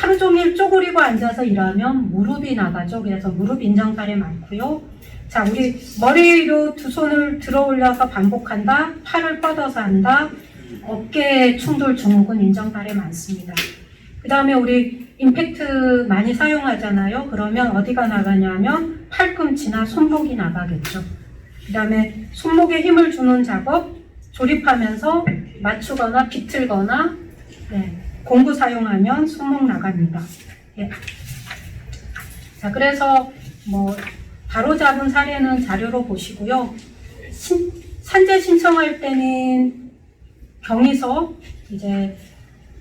S6: 하루 종일 쪼그리고 앉아서 일하면 무릎이 나가죠. 그래서 무릎 인정 사례 많고요. 자, 우리 머리로 두 손을 들어 올려서 반복한다. 팔을 뻗어서 한다. 어깨 충돌 증후군 인정 사례 많습니다. 그 다음에 우리 임팩트 많이 사용하잖아요. 그러면 어디가 나가냐면 팔꿈치나 손목이 나가겠죠. 그 다음에 손목에 힘을 주는 작업, 조립하면서 맞추거나 비틀거나 네, 공구 사용하면 손목 나갑니다. 예. 자, 그래서 뭐 바로 잡은 사례는 자료로 보시고요. 산재 신청할 때는 경위서 이제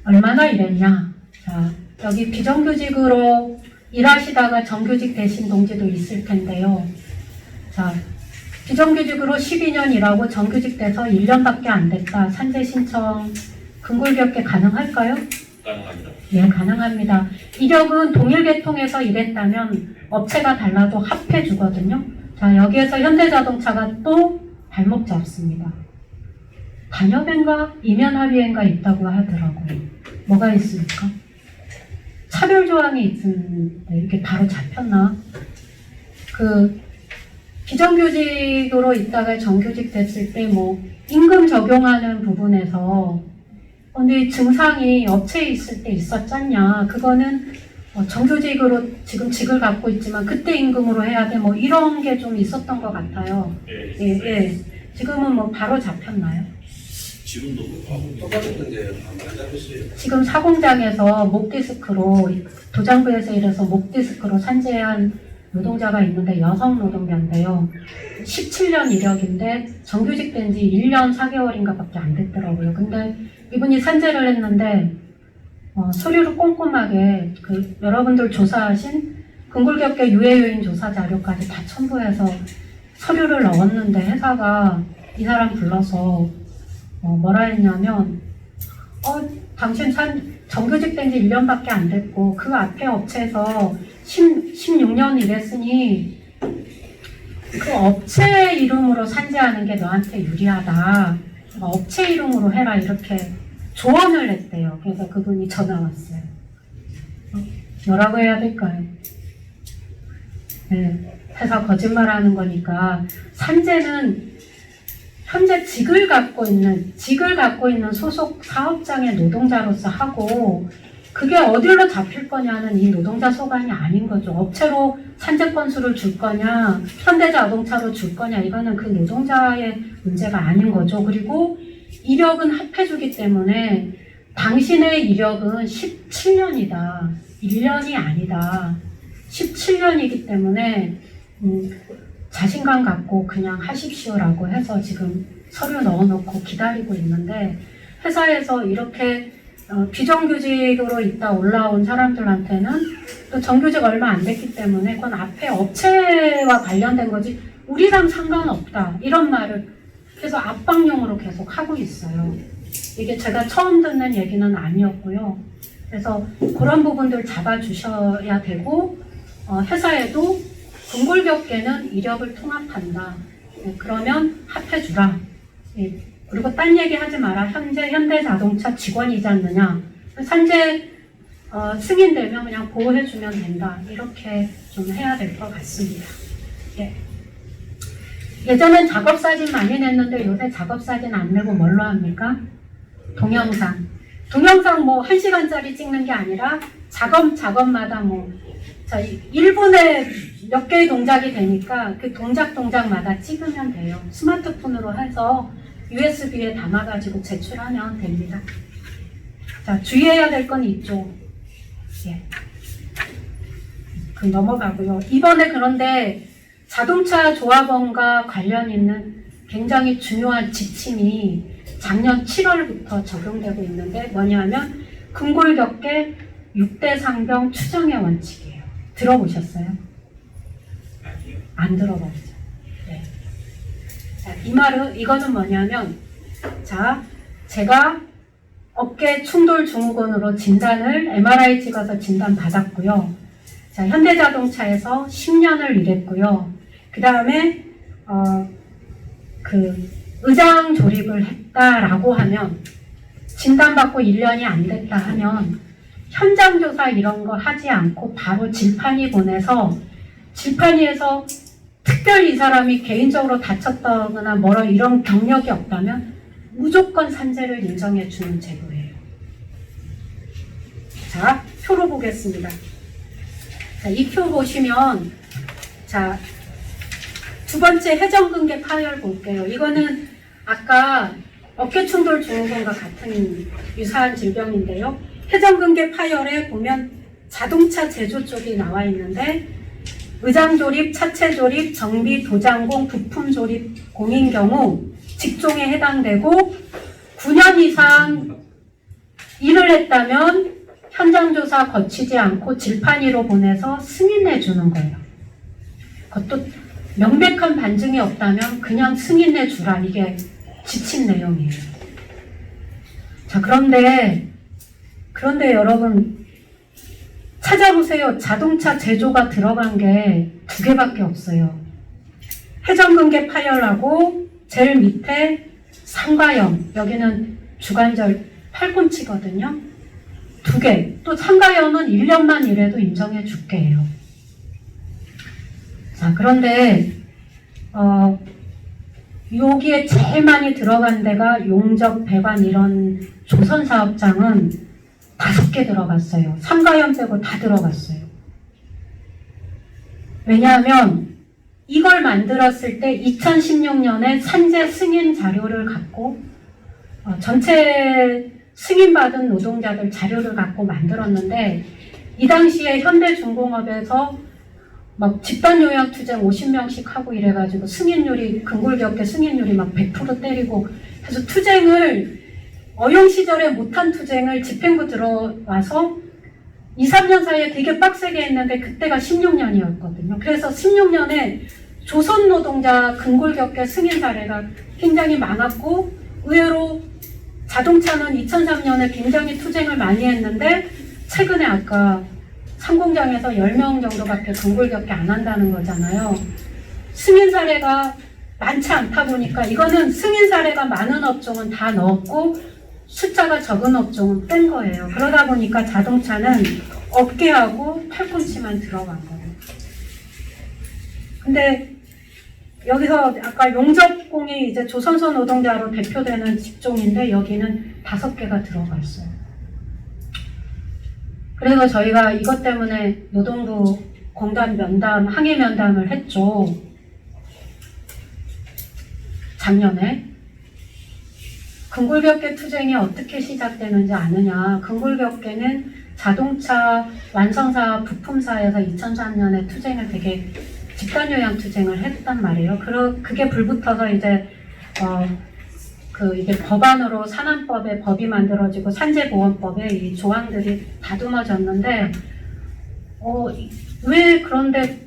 S6: 얼마나 일했냐. 자, 여기 비정규직으로 일하시다가 정규직 되신 동지도 있을 텐데요. 자, 비정규직으로 12년 일하고 정규직 돼서 1년밖에 안 됐다. 산재 신청 근골격계 가능할까요?
S3: 가능합니다.
S6: 예, 가능합니다. 이력은 동일 계통에서 일했다면 업체가 달라도 합해 주거든요. 자, 여기에서 현대자동차가 또 발목 잡습니다. 단협인가 이면합의인가 있다고 하더라고요. 뭐가 있습니까? 차별 조항이 있는데 이렇게 바로 잡혔나? 그 비정규직으로 있다가 정규직 됐을 때 뭐 임금 적용하는 부분에서 근데 증상이 업체에 있을 때 있었잖냐? 그거는 정규직으로 지금 직을 갖고 있지만 그때 임금으로 해야 돼. 뭐 이런 게 좀 있었던 것 같아요. 예, 예. 지금은 뭐 바로 잡혔나요?
S3: 지금도 하고
S4: 똑같은 게 안 잡혔어요.
S6: 지금 사공장에서 목 디스크로 도장부에서 일해서 목 디스크로 산재한 노동자가 있는데 여성 노동자인데요. 17년 이력인데 정규직 된 지 1년 4개월인가 밖에 안 됐더라고요. 근데 이분이 산재를 했는데 서류를 꼼꼼하게 여러분들 조사하신 근골격계 유해 요인 조사 자료까지 다 첨부해서 서류를 넣었는데 회사가 이 사람 불러서 뭐라 했냐면 당신 정규직 된 지 1년밖에 안 됐고 그 앞에 업체에서 16년 일했으니 그 업체 이름으로 산재하는 게 너한테 유리하다. 업체 이름으로 해라 이렇게 조언을 했대요. 그래서 그분이 전화 왔어요. 뭐라고 해야 될까요? 네, 회사 거짓말하는 거니까 산재는 현재 직을 갖고 있는 소속 사업장의 노동자로서 하고 그게 어디로 잡힐 거냐는 이 노동자 소관이 아닌 거죠. 업체로 산재 건수를 줄 거냐, 현대자동차로 줄 거냐, 이거는 그 노동자의 문제가 아닌 거죠. 그리고 이력은 합해주기 때문에 당신의 이력은 17년이다. 1년이 아니다. 17년이기 때문에 자신감 갖고 그냥 하십시오라고 해서 지금 서류 넣어놓고 기다리고 있는데 회사에서 이렇게 비정규직으로 있다 올라온 사람들한테는 또 정규직 얼마 안 됐기 때문에 그건 앞에 업체와 관련된 거지 우리랑 상관없다 이런 말을 계속 압박용으로 계속 하고 있어요. 이게 제가 처음 듣는 얘기는 아니었고요. 그래서 그런 부분들 잡아주셔야 되고 회사에도 근골격계는 이력을 통합한다. 그러면 합해주라. 그리고 딴 얘기 하지 마라. 현대자동차 직원이지 않느냐. 산재 승인되면 그냥 보호해주면 된다. 이렇게 좀 해야 될 것 같습니다. 예. 예전엔 작업사진 많이 냈는데 요새 작업사진 안 내고 뭘로 합니까? 동영상. 동영상 뭐 1시간짜리 찍는 게 아니라 작업마다 뭐, 자, 1분에 몇 개의 동작이 되니까 그 동작마다 찍으면 돼요. 스마트폰으로 해서 USB에 담아가지고 제출하면 됩니다. 자, 주의해야 될 건 이쪽. 예. 그 넘어가고요. 이번에 그런데 자동차 조합원과 관련 있는 굉장히 중요한 지침이 작년 7월부터 적용되고 있는데 뭐냐면 근골격계 6대 상병 추정의 원칙이에요. 들어보셨어요?
S7: 아니요.
S6: 안 들어봤죠. 네. 자, 이 말은 이거는 뭐냐면 자, 제가 어깨 충돌 증후군으로 진단을 MRI 찍어서 진단 받았고요. 자, 현대자동차에서 10년을 일했고요. 그 다음에 그 의장 조립을 했다라고 하면 진단받고 1년이 안 됐다 하면 현장 조사 이런 거 하지 않고 바로 질판이 보내서 질판위에서 특별히 이 사람이 개인적으로 다쳤다거나 뭐라 이런 경력이 없다면 무조건 산재를 인정해 주는 제도예요. 자, 표로 보겠습니다. 자, 이 표 보시면 자, 두 번째 회전근개 파열 볼게요. 이거는 아까 어깨충돌 증후군과 같은 유사한 질병인데요. 회전근개 파열에 보면 자동차 제조 쪽이 나와 있는데 의장 조립, 차체 조립, 정비, 도장공, 부품 조립 공인 경우 직종에 해당되고 9년 이상 일을 했다면 현장 조사 거치지 않고 질판위로 보내서 승인해 주는 거예요. 그것도 명백한 반증이 없다면 그냥 승인해 주라. 이게 지침 내용이에요. 자, 그런데 여러분 찾아보세요. 자동차 제조가 들어간 게 2개밖에 없어요. 회전근개 파열하고 제일 밑에 상가염, 여기는 주관절 팔꿈치거든요. 2개. 또 상가염은 1년만 일해도 인정해 줄게 해요. 자, 그런데 여기에 제일 많이 들어간 데가 용접, 배관 이런 조선사업장은 5개 들어갔어요. 상가염 빼고 다 들어갔어요. 왜냐하면 이걸 만들었을 때 2016년에 산재 승인 자료를 갖고 전체 승인받은 노동자들 자료를 갖고 만들었는데 이 당시에 현대중공업에서 막 집단요양투쟁 50명씩 하고 이래가지고 승인율이 근골격계 승인율이 막 100% 때리고 그래서 투쟁을 어용 시절에 못한 투쟁을 집행부 들어와서 2, 3년 사이에 되게 빡세게 했는데 그때가 16년이었거든요. 그래서 16년에 조선 노동자 근골격계 승인 사례가 굉장히 많았고 의외로 자동차는 2003년에 굉장히 투쟁을 많이 했는데 최근에 아까 상공장에서 10명 정도밖에 근골격계 안 한다는 거잖아요. 승인 사례가 많지 않다 보니까 이거는 승인 사례가 많은 업종은 다 넣었고 숫자가 적은 업종은 뺀 거예요. 그러다 보니까 자동차는 어깨하고 팔꿈치만 들어간 거예요. 근데 여기서 아까 용접공이 이제 조선소 노동자로 대표되는 직종인데 여기는 5개가 들어가 있어요. 그래서 저희가 이것 때문에 노동부 공단 면담, 항의 면담을 했죠. 작년에. 근골격계 투쟁이 어떻게 시작되는지 아느냐. 근골격계는 자동차 완성사 부품사에서 2003년에 투쟁을 되게 집단요양 투쟁을 했단 말이에요. 그게 불붙어서 이제 이게 법안으로 산안법에 법이 만들어지고 산재보험법에 이 조항들이 다듬어졌는데 왜 그런데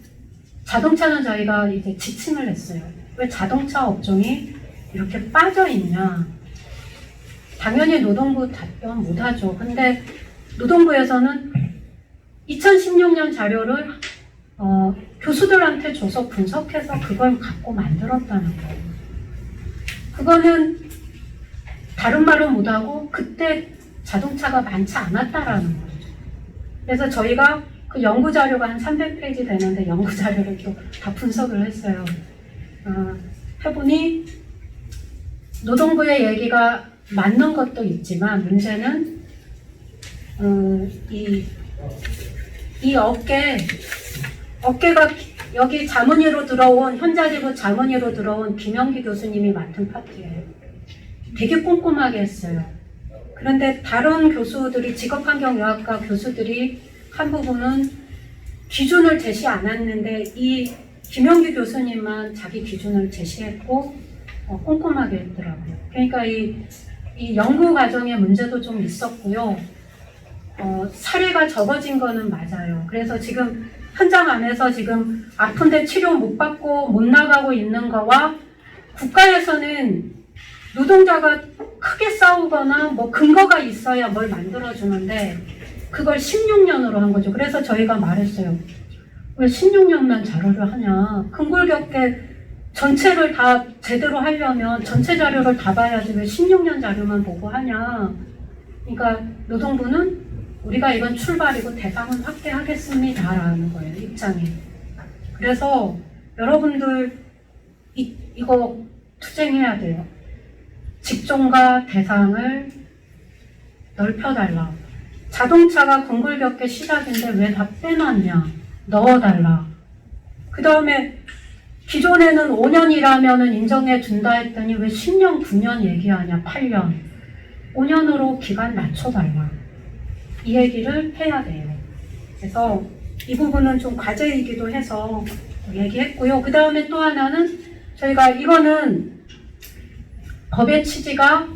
S6: 자동차는 저희가 이제 지침을 냈어요. 왜 자동차 업종이 이렇게 빠져 있냐? 당연히 노동부 답변 못하죠. 근데 노동부에서는 2016년 자료를 교수들한테 줘서 분석해서 그걸 갖고 만들었다는 거예요. 그거는 다른 말은 못하고 그때 자동차가 많지 않았다라는 거죠. 그래서 저희가 그 연구자료가 한 300페이지 되는데 연구자료를 또 다 분석을 했어요. 해보니 노동부의 얘기가 맞는 것도 있지만 문제는 이 이 어깨가 여기 자문위로 들어온, 현자지부 자문위로 들어온 김영기 교수님이 맡은 파트예요. 되게 꼼꼼하게 했어요. 그런데 다른 교수들이, 직업환경의학과 교수들이 한 부분은 기준을 제시 안 했는데 이 김영기 교수님만 자기 기준을 제시했고 꼼꼼하게 했더라고요. 그러니까 이 연구 과정에 문제도 좀 있었고요. 사례가 적어진 거는 맞아요. 그래서 지금 현장 안에서 지금 아픈데 치료 못 받고 못 나가고 있는 거와 국가에서는 노동자가 크게 싸우거나 뭐 근거가 있어야 뭘 만들어주는데 그걸 16년으로 한 거죠. 그래서 저희가 말했어요. 왜 16년만 자료를 하냐. 근골격계 전체를 다 제대로 하려면 전체 자료를 다 봐야지 왜 16년 자료만 보고 하냐. 그러니까 노동부는 우리가 이건 출발이고 대상은 확대하겠습니다라는 거예요. 입장이. 그래서 여러분들 이거 투쟁해야 돼요. 직종과 대상을 넓혀달라. 자동차가 근골격계 시작인데 왜 다 빼놨냐. 넣어달라. 그 다음에 기존에는 5년이라면 인정해 준다 했더니 왜 10년, 9년 얘기하냐. 8년. 5년으로 기간 낮춰달라. 이 얘기를 해야 돼요. 그래서 이 부분은 좀 과제이기도 해서 얘기했고요. 그 다음에 또 하나는 저희가 이거는 법의 취지가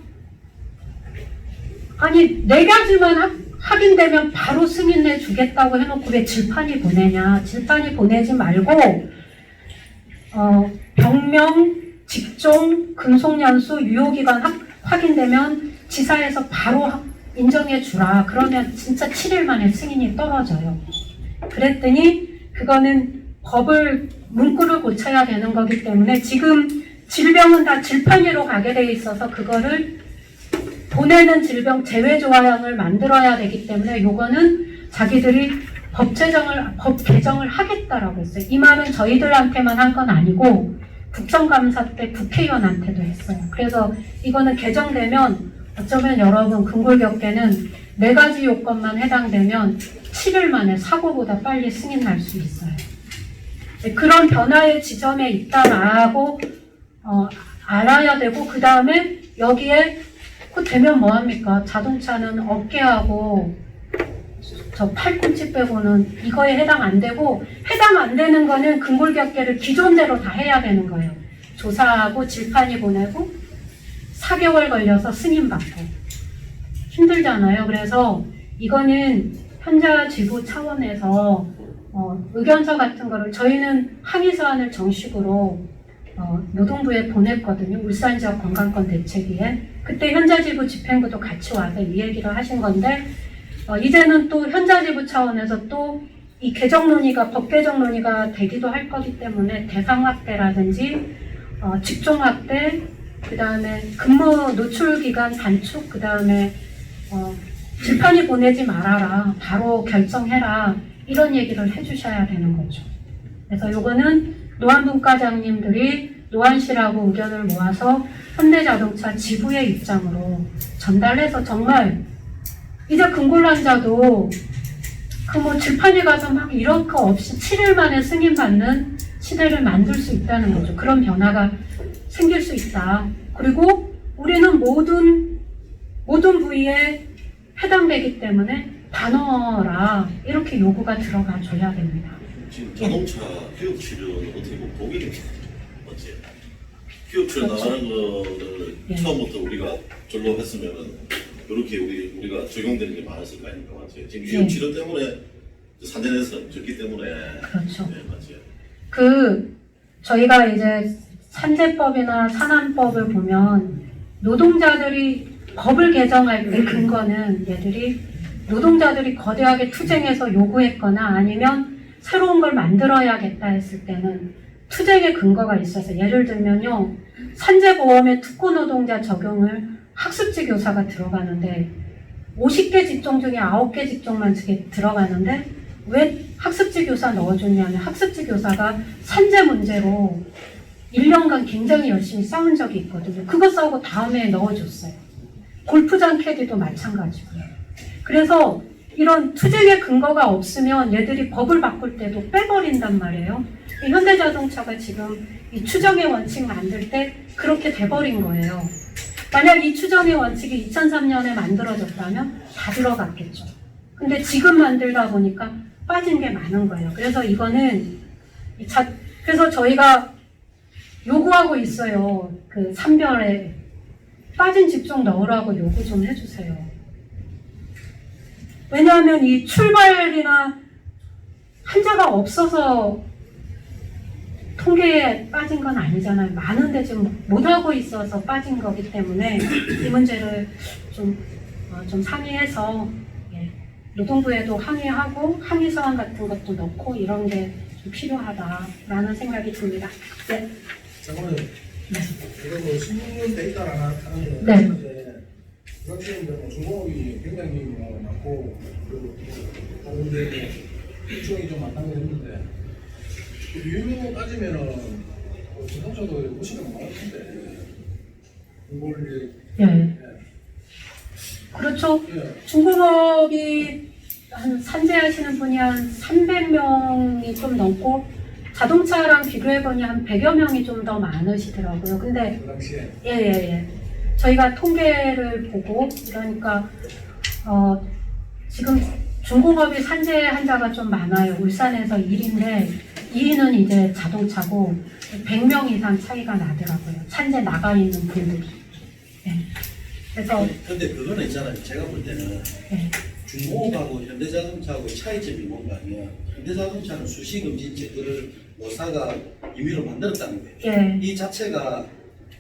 S6: 아니 4가지만 확인되면 바로 승인해 주겠다고 해놓고 왜 질판이 보내냐. 질판이 보내지 말고 병명, 직종, 근속연수, 유효기간 확인되면 지사에서 바로 인정해 주라. 그러면 진짜 7일 만에 승인이 떨어져요. 그랬더니 그거는 법을 문구를 고쳐야 되는 거기 때문에 지금 질병은 다 질판위로 가게 돼 있어서 그거를 보내는 질병 제외 조항을 만들어야 되기 때문에 요거는 자기들이 법 개정을 하겠다라고 했어요. 이 말은 저희들한테만 한 건 아니고 국정감사 때 국회의원한테도 했어요. 그래서 이거는 개정되면 어쩌면 여러분 근골격계는 4가지 요건만 해당되면 7일 만에 사고보다 빨리 승인날 수 있어요. 그런 변화의 지점에 있다라고 알아야 되고 그 다음에 여기에 그 되면 뭐합니까? 자동차는 어깨하고 저 팔꿈치 빼고는 이거에 해당 안 되고 해당 안 되는 거는 근골격계를 기존대로 다 해야 되는 거예요. 조사하고 질판이 보내고 4개월 걸려서 승인받고 힘들잖아요. 그래서 이거는 현자 지부 차원에서 의견서 같은 거를 저희는 항의서안을 정식으로 노동부에 보냈거든요. 울산 지역 건강권 대책위에. 그때 현자지부 집행부도 같이 와서 이 얘기를 하신 건데 이제는 또 현자지부 차원에서 또 이 개정 논의가 법 개정 논의가 되기도 할 거기 때문에 대상 확대라든지 직종 확대, 그 다음에 근무 노출 기간 단축, 그 다음에 질판이 보내지 말아라, 바로 결정해라 이런 얘기를 해주셔야 되는 거죠. 그래서 요거는 노안분과장님들이 노안실하고 의견을 모아서 현대자동차 지부의 입장으로 전달해서 정말 이제 근골환자도 그 뭐 질판에 가서 막 이런 거 없이 7일 만에 승인받는 시대를 만들 수 있다는 거죠. 그런 변화가 생길 수 있다. 그리고 우리는 모든 부위에 해당되기 때문에 다 넣어라 이렇게 요구가 들어가 줘야 됩니다.
S3: 지금 자동차 휴업 치료는 어떻게 보면 독일이 맞지? 휴업 치료
S6: 그렇죠.
S3: 나가는 거를
S6: 예.
S3: 처음부터 우리가 절로 했으면은 이렇게 우리가 적용되는 게 많았을 거 아닙니까, 맞지? 지금
S6: 예.
S3: 휴업 치료 때문에 산재에서 적기 때문에
S6: 그렇죠.
S3: 네, 맞지?
S6: 저희가 이제 산재법이나 산안법을 보면 노동자들이 법을 개정할 때 근거는 얘들이 노동자들이 거대하게 투쟁해서 요구했거나 아니면 새로운 걸 만들어야겠다 했을 때는 투쟁의 근거가 있어서 예를 들면요. 산재보험의 특고노동자 적용을 학습지 교사가 들어가는데 50개 직종 중에 9개 직종만 들어가는데 왜 학습지 교사 넣어줬냐면 학습지 교사가 산재 문제로 1년간 굉장히 열심히 싸운 적이 있거든요. 그거 싸우고 다음에 넣어줬어요. 골프장 캐디도 마찬가지고요. 그래서 이런 투쟁의 근거가 없으면 얘들이 법을 바꿀 때도 빼버린단 말이에요. 이 현대자동차가 지금 이 추정의 원칙 만들 때 그렇게 돼버린 거예요. 만약 이 추정의 원칙이 2003년에 만들어졌다면 다 들어갔겠죠. 근데 지금 만들다 보니까 빠진 게 많은 거예요. 그래서 이거는 그래서 저희가 요구하고 있어요. 그 산별에 빠진 집 좀 넣으라고 요구 좀 해주세요. 왜냐하면 이 출발이나 한자가 없어서 통계에 빠진 건 아니잖아요. 많은데 지금 못하고 있어서 빠진 거기 때문에 이 문제를 좀 상의해서 노동부에도 항의하고 항의 사항 같은 것도 넣고 이런 게 좀 필요하다라는 생각이 듭니다. 네.
S8: 저거는 이거 뭐 16년 데이터를 하나 하는
S6: 네.
S8: 건데 그렇게 이제 뭐 중공업이 굉장히 뭐 많고 그리고 다른데 요청이 좀 많다고 했는데 유로 따지면은 뭐 자동차도 무시가 많을 텐데 이걸 이제
S6: 예. 그렇죠.
S8: 예.
S6: 중공업이 한 산재하시는 분이 한 300명이 좀 넘고 자동차랑 비교해보니 한 100여 명이 좀 더 많으시더라고요. 근데
S8: 그 당시에
S6: 예. 저희가 통계를 보고 이러니까 지금 중공업이 산재 환자가 좀 많아요. 울산에서 1인데 2위는 이제 자동차고 100명 이상 차이가 나더라고요. 산재 나가 있는 분들이. 예. 그래서
S3: 근데 그거는 있잖아요. 제가 볼 때는
S6: 예.
S3: 중공업하고 현대자동차하고 차이점이 뭔가 하면 현대자동차는 수시금지 제도를 노사가 임의로 만들었다는 거예요.
S6: 예.
S3: 이 자체가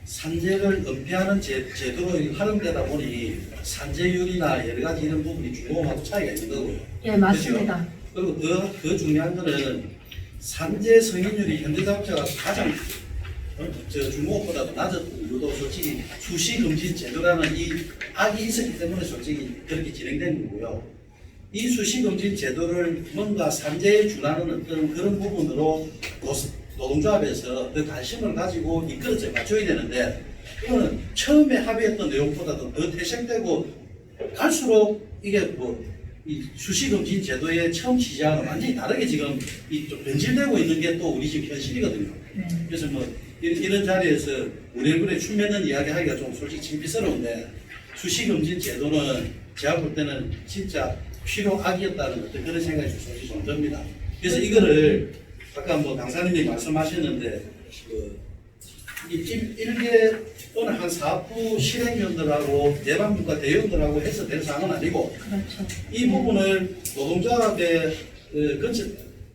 S3: 산재를 은폐하는 제도로 활용되다 보니 산재율이나 여러 가지 이런 부분이 중공업하고 차이가 있는 거고요.
S6: 예, 맞습니다.
S3: 그렇죠? 그리고 더 중요한 거는 산재 승인율이 현대자동차가 가장 중공업보다도 낮은 이유도 솔직히 수시금지 제도라는 이 악이 있었기 때문에 솔직히 그렇게 진행된 거고요. 이 수시금지 제도를 뭔가 산재에 준하는 어떤 그런 부분으로 노동조합에서 그 관심을 가지고 이끌어져 맞춰야 되는데 이거는 처음에 합의했던 내용보다도 더 퇴색되고 갈수록 이게 이 수시금지 제도의 처음 취지와는 완전히 다르게 지금 좀 변질되고 있는 게 또 우리 지금 현실이거든요.
S6: 네.
S3: 그래서 이런 자리에서 우리 얼굴에 춤 맺는 이야기하기가 좀 솔직히 창피스러운데 수시금지 제도는 제가 볼 때는 진짜 필요악이었다는 어떤 그런 생각이 솔직히 좀 듭니다. 그래서 이거를 아까 강사님이 말씀하셨는데 일개 또는 한 사업부 실행위원들하고 예방국가 대의원들하고 해서 될 사항은 아니고
S6: 그렇죠.
S3: 이 부분을 노동조합의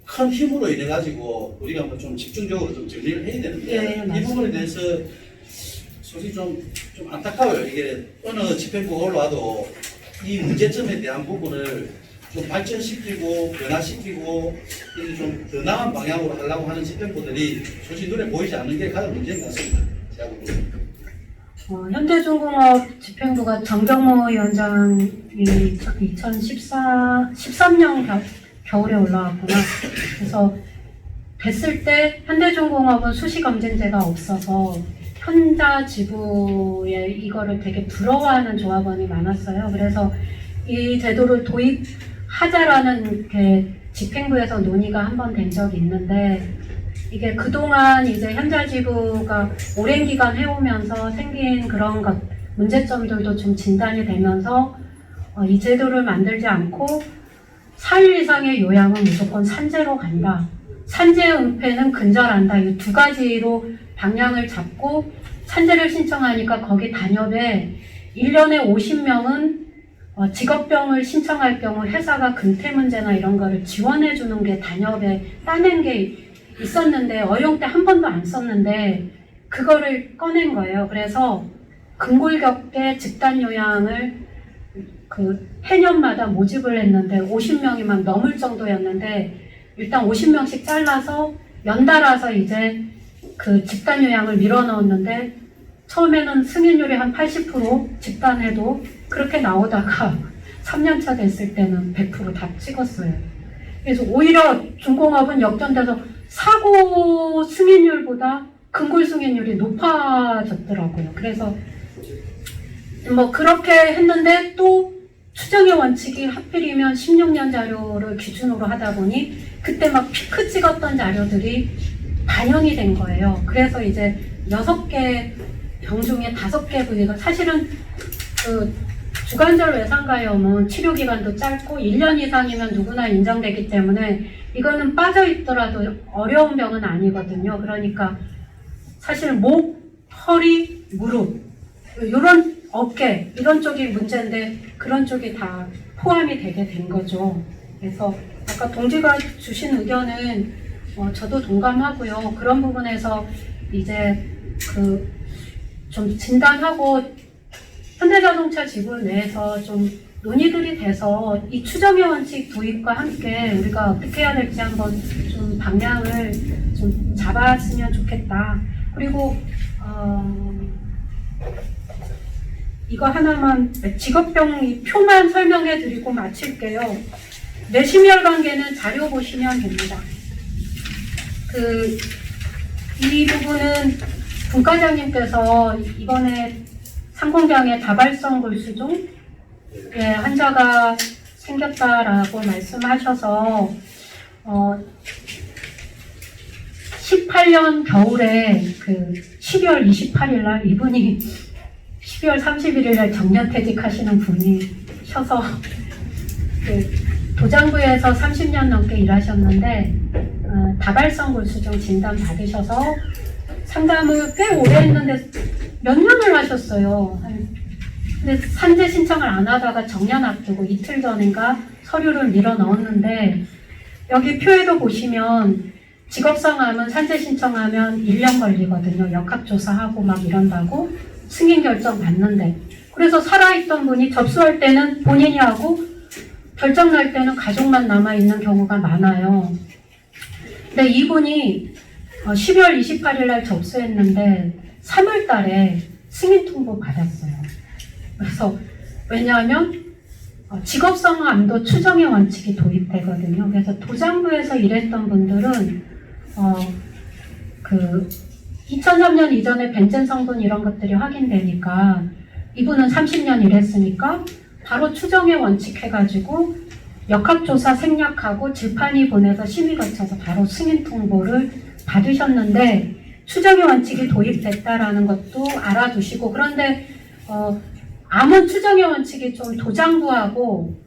S3: 큰 힘으로 인해 가지고 우리가 좀 집중적으로 좀 정리를 해야 되는데
S6: 예,
S3: 이 부분에 대해서 솔직히 좀 안타까워요. 이게 어느 집행부가 올라와도 이 문제점에 대한 부분을 좀 발전시키고 변화시키고 좀 더 나은 방향으로 하려고 하는 집행부들이 솔직히 눈에 보이지 않는 게 가장 문제인 것 같습니다. 제가 보기에는.
S6: 현대중공업 집행부가 정병모 위원장이 2013년 겨울에 올라왔구나. 그래서 됐을 때 현대중공업은 수시검증제가 없어서 현자 지부에 이거를 되게 부러워하는 조합원이 많았어요. 그래서 이 제도를 도입하자라는 이렇게 집행부에서 논의가 한 번 된 적이 있는데 이게 그동안 이제 현자 지부가 오랜 기간 해오면서 생긴 그런 문제점들도 좀 진단이 되면서 이 제도를 만들지 않고 4일 이상의 요양은 무조건 산재로 간다. 산재 은폐는 근절한다. 이 두 가지로 방향을 잡고 산재를 신청하니까 거기 단협에 1년에 50명은 직업병을 신청할 경우 회사가 근태 문제나 이런 거를 지원해 주는 게 단협에 따낸 게 있었는데 어용 때 한 번도 안 썼는데 그거를 꺼낸 거예요. 그래서 근골격계 집단 요양을 해년마다 모집을 했는데 50명이만 넘을 정도였는데 일단 50명씩 잘라서 연달아서 이제 그 집단 요양을 밀어넣었는데 처음에는 승인율이 한 80% 집단해도 그렇게 나오다가 3년차 됐을 때는 100% 다 찍었어요. 그래서 오히려 중공업은 역전돼서 사고 승인율보다 근골 승인율이 높아졌더라고요. 그래서 그렇게 했는데 또 추정의 원칙이 하필이면 16년 자료를 기준으로 하다 보니 그때 막 피크 찍었던 자료들이 반영이 된 거예요. 그래서 이제 6개 병 중에 5개 부위가 사실은 그 주관절 외상가염은 치료 기간도 짧고 1년 이상이면 누구나 인정되기 때문에 이거는 빠져 있더라도 어려운 병은 아니거든요. 그러니까 사실 목, 허리, 무릎 이런 어깨 이런 쪽이 문제인데 그런 쪽이 다 포함이 되게 된 거죠. 그래서 아까 동지가 주신 의견은 저도 동감하고요. 그런 부분에서 이제 그 좀 진단하고 현대자동차 지분 내에서 좀 논의들이 돼서 이 추정의 원칙 도입과 함께 우리가 어떻게 해야 될지 한번 좀 방향을 좀 잡았으면 좋겠다. 그리고 이거 하나만 직업병 이 표만 설명해 드리고 마칠게요. 뇌심혈 관계는 자료 보시면 됩니다. 이 부분은 분과장님께서 이번에 상공장에 다발성 골수종 환자가 생겼다라고 말씀하셔서 18년 겨울에 그 12월 28일 날 이분이 12월 31일 날 정년퇴직하시는 분이셔서 그 도장부에서 30년 넘게 일하셨는데 다발성 골수종 진단 받으셔서 상담을 꽤 오래 했는데 몇 년을 하셨어요. 근데 산재 신청을 안 하다가 정년 앞두고 이틀 전인가 서류를 밀어 넣었는데 여기 표에도 보시면 직업성 암은 산재 신청하면 1년 걸리거든요. 역학조사하고 막 이런다고 승인 결정 받는데 그래서 살아있던 분이 접수할 때는 본인이 하고 결정 날 때는 가족만 남아있는 경우가 많아요. 근데 이분이 12월 28일 날 접수했는데 3월 달에 승인 통보 받았어요. 그래서 왜냐하면 직업성 암도 추정의 원칙이 도입되거든요. 그래서 도장부에서 일했던 분들은 그 2003년 이전에 벤젠 성분 이런 것들이 확인되니까 이분은 30년 일했으니까 바로 추정의 원칙 해가지고 역학조사 생략하고 질판이 보내서 심의 거쳐서 바로 승인 통보를 받으셨는데 추정의 원칙이 도입됐다라는 것도 알아두시고 그런데 암은 추정의 원칙이 좀 도장부하고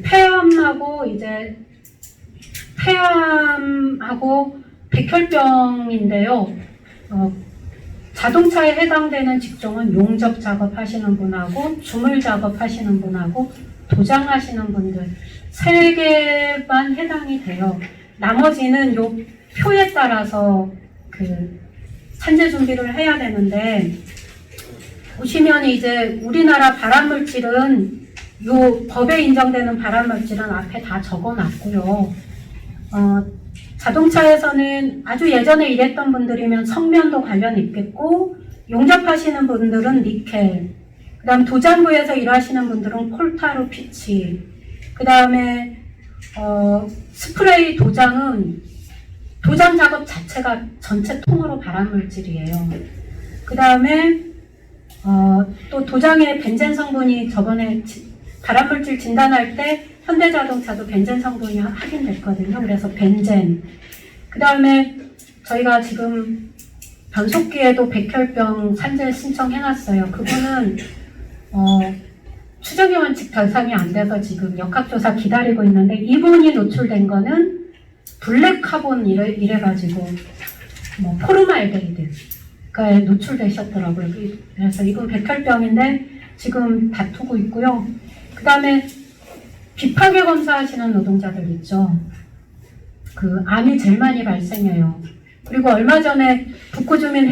S6: 폐암하고 이제 폐암하고 백혈병인데요. 자동차에 해당되는 직종은 용접 작업하시는 분하고 주물 작업하시는 분하고 도장하시는 분들 3개만 해당이 돼요. 나머지는 요 표에 따라서 그 산재 준비를 해야 되는데 보시면 이제 우리나라 발암물질은 요 법에 인정되는 발암물질은 앞에 다 적어놨고요. 자동차에서는 아주 예전에 일했던 분들이면 성면도 관련 있겠고 용접하시는 분들은 니켈, 그 다음 도장부에서 일하시는 분들은 콜타르 피치, 그 다음에 스프레이 도장은 도장 작업 자체가 전체 통으로 발암물질이에요. 그 다음에 또 도장에 벤젠 성분이 저번에 발암물질 진단할 때 현대자동차도 벤젠 성분이 확인됐거든요. 그래서 벤젠. 그 다음에 저희가 지금 변속기에도 백혈병 산재 신청해놨어요. 그분은 추정의 원칙 달성이 안 돼서 지금 역학조사 기다리고 있는데 이분이 노출된 거는 블랙카본 이래가지고 뭐 포르말데히드가 노출되셨더라고요. 그래서 이분 백혈병인데 지금 다투고 있고요. 그 다음에 비파괴 검사하시는 노동자들 있죠. 그 암이 제일 많이 발생해요. 그리고 얼마 전에 북구주민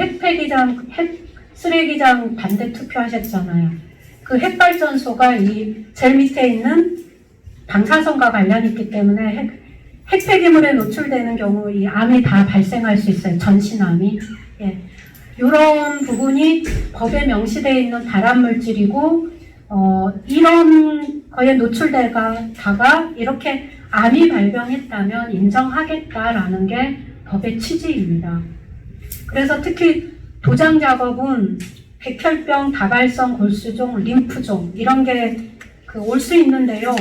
S6: 쓰레기장 반대 투표하셨잖아요. 그 핵발전소가 이 제일 밑에 있는 방사선과 관련이 있기 때문에 핵폐기물에 노출되는 경우 이 암이 다 발생할 수 있어요. 전신암이. 예. 이런 부분이 법에 명시되어 있는 발암물질이고 이런 거에 노출되다가 이렇게 암이 발병했다면 인정하겠다라는 게 법의 취지입니다. 그래서 특히 도장 작업은 백혈병, 다발성 골수종, 림프종 이런 게 올 수 있는데요.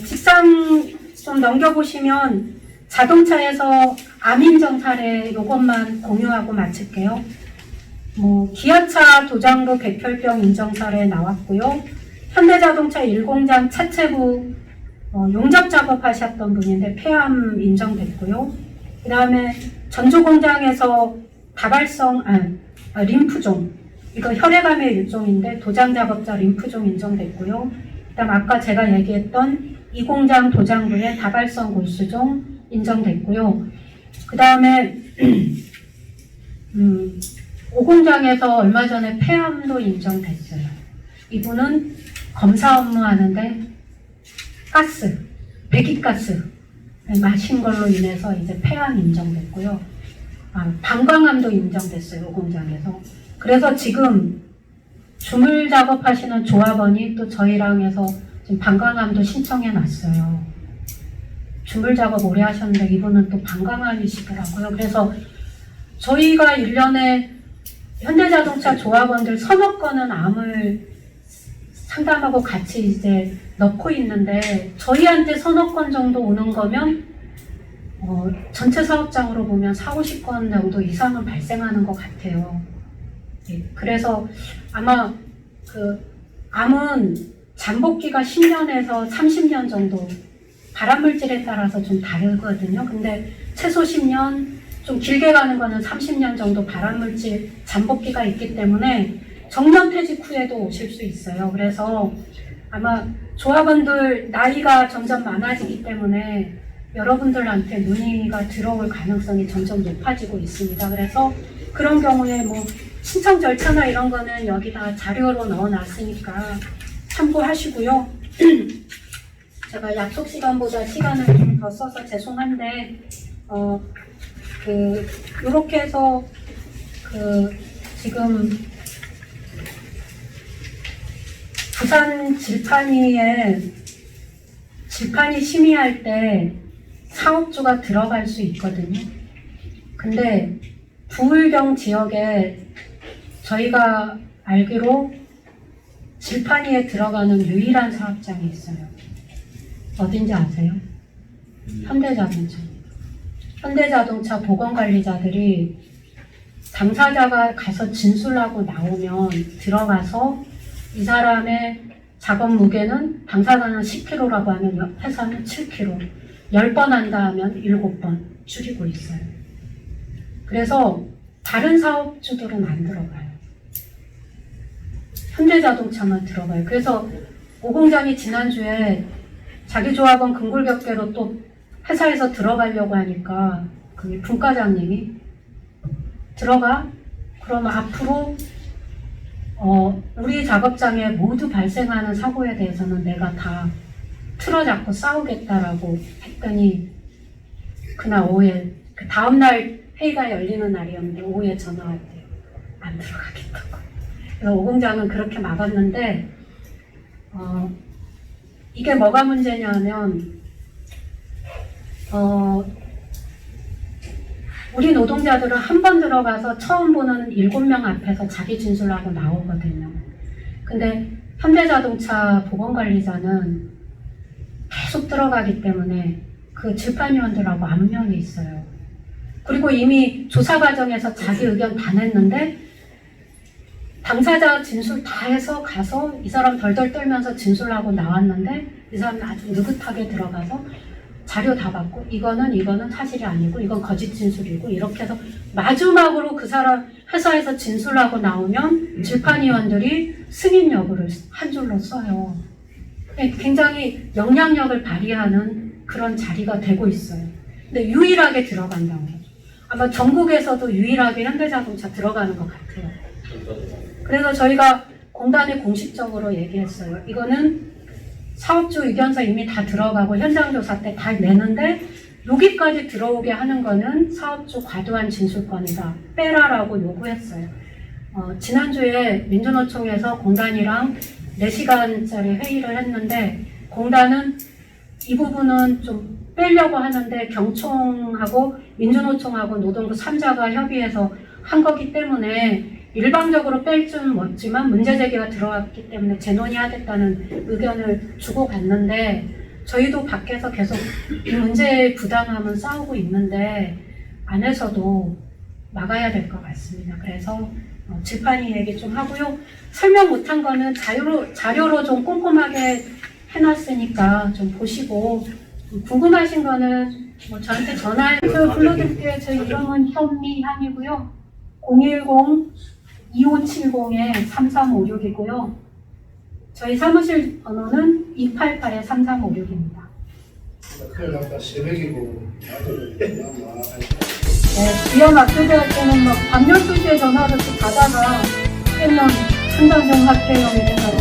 S6: 직장 좀 넘겨보시면 자동차에서 암인정 사례 요것만 공유하고 마칠게요. 기아차 도장로 백혈병 인정 사례 나왔고요. 현대자동차 1공장 차체부 용접 작업하셨던 분인데 폐암 인정됐고요. 그 다음에 전조공장에서 다발성 림프종, 이거 혈액암의 일종인데 도장 작업자 림프종 인정됐고요. 그 다음 아까 제가 얘기했던 이 공장 도장부의 다발성 골수종 인정됐고요. 그 다음에 5공장에서 얼마 전에 폐암도 인정됐어요. 이분은 검사 업무하는데 가스, 배기가스 마신 걸로 인해서 이제 폐암 인정됐고요. 방광암도 인정됐어요. 5공장에서. 그래서 지금 주물 작업하시는 조합원이 또 저희랑 해서 지금 방광암도 신청해 놨어요. 주물 작업 오래 하셨는데 이분은 또 방광암이시더라고요. 그래서 저희가 1년에 현대자동차 조합원들 서너 건은 암을 상담하고 같이 이제 넣고 있는데 저희한테 서너 건 정도 오는 거면 전체 사업장으로 보면 40~50건 정도 이상은 발생하는 것 같아요. 그래서 아마 암은 잠복기가 10년에서 30년 정도 발암물질에 따라서 좀 다르거든요. 근데 최소 10년, 좀 길게 가는 거는 30년 정도 발암물질 잠복기가 있기 때문에 정년퇴직 후에도 오실 수 있어요. 그래서 아마 조합원들 나이가 점점 많아지기 때문에 여러분들한테 문의가 들어올 가능성이 점점 높아지고 있습니다. 그래서 그런 경우에 신청 절차나 이런 거는 여기다 자료로 넣어놨으니까 참고하시고요. 제가 약속 시간보다 시간을 좀 더 써서 죄송한데 이렇게 해서 지금 부산 질판이에 질판이 심의할 때 사업주가 들어갈 수 있거든요. 근데 부울경 지역에 저희가 알기로 질판이에 들어가는 유일한 사업장이 있어요. 어딘지 아세요? 현대자동차. 현대자동차 보건관리자들이 당사자가 가서 진술하고 나오면 들어가서 이 사람의 작업 무게는 당사자는 10kg라고 하면 회사는 7kg, 10번 한다 하면 7번 줄이고 있어요. 그래서 다른 사업주들은 안 들어가요. 현대자동차만 들어가요. 그래서 오공장이 지난주에 자기 조합원 근골격계로 또 회사에서 들어가려고 하니까 그 분과장님이 들어가? 그러면 앞으로 우리 작업장에 모두 발생하는 사고에 대해서는 내가 다 틀어잡고 싸우겠다라고 했더니 그날 오후에 그 다음날 회의가 열리는 날이었는데 오후에 전화 왔대요. 안 들어가겠다고. 그래서 오공장은 그렇게 막았는데 이게 뭐가 문제냐면 우리 노동자들은 한 번 들어가서 처음 보는 7명 앞에서 자기 진술하고 나오거든요. 근데 현대자동차 보건관리자는 계속 들어가기 때문에 그 질판위원들하고 안면이 있어요. 그리고 이미 조사 과정에서 자기 의견 다 냈는데 당사자 진술 다 해서 가서 이 사람 덜덜 떨면서 진술하고 나왔는데 이 사람은 아주 느긋하게 들어가서 자료 다 받고 이거는 사실이 아니고 이건 거짓 진술이고 이렇게 해서 마지막으로 그 사람 회사에서 진술하고 나오면 질판위원들이 승인 여부를 한 줄로 써요. 굉장히 영향력을 발휘하는 그런 자리가 되고 있어요. 근데 유일하게 들어간다고 해요. 아마 전국에서도 유일하게 현대자동차 들어가는 것 같아요. 그래서 저희가 공단에 공식적으로 얘기했어요. 이거는 사업주 의견서 이미 다 들어가고 현장조사 때 다 내는데 여기까지 들어오게 하는 거는 사업주 과도한 진술권이다. 빼라라고 요구했어요. 지난주에 민주노총에서 공단이랑 4시간짜리 회의를 했는데 공단은 이 부분은 좀 빼려고 하는데 경총하고 민주노총하고 노동부 3자가 협의해서 한 거기 때문에 일방적으로 뺄 줄은 멋지만 문제 제기가 들어왔기 때문에 재논의하겠다는 의견을 주고 갔는데 저희도 밖에서 계속 이 문제의 부당함은 싸우고 있는데 안에서도 막아야 될 것 같습니다. 그래서 질판이 얘기 좀 하고요. 설명 못한 거는 자료로 좀 꼼꼼하게 해놨으니까 좀 보시고 궁금하신 거는 뭐 저한테 전화해서 불러드릴게요. 제 이름은 현미향이고요. 010-2570-3356이고요. 저희 사무실 번호는 288-3356입니다.
S8: 큰일 났다. 새벽이고 다들
S6: 비염 압도될 때는 막 밤 12시에 전화를 또 받아가 깨면 천장성 합폐형이 돼서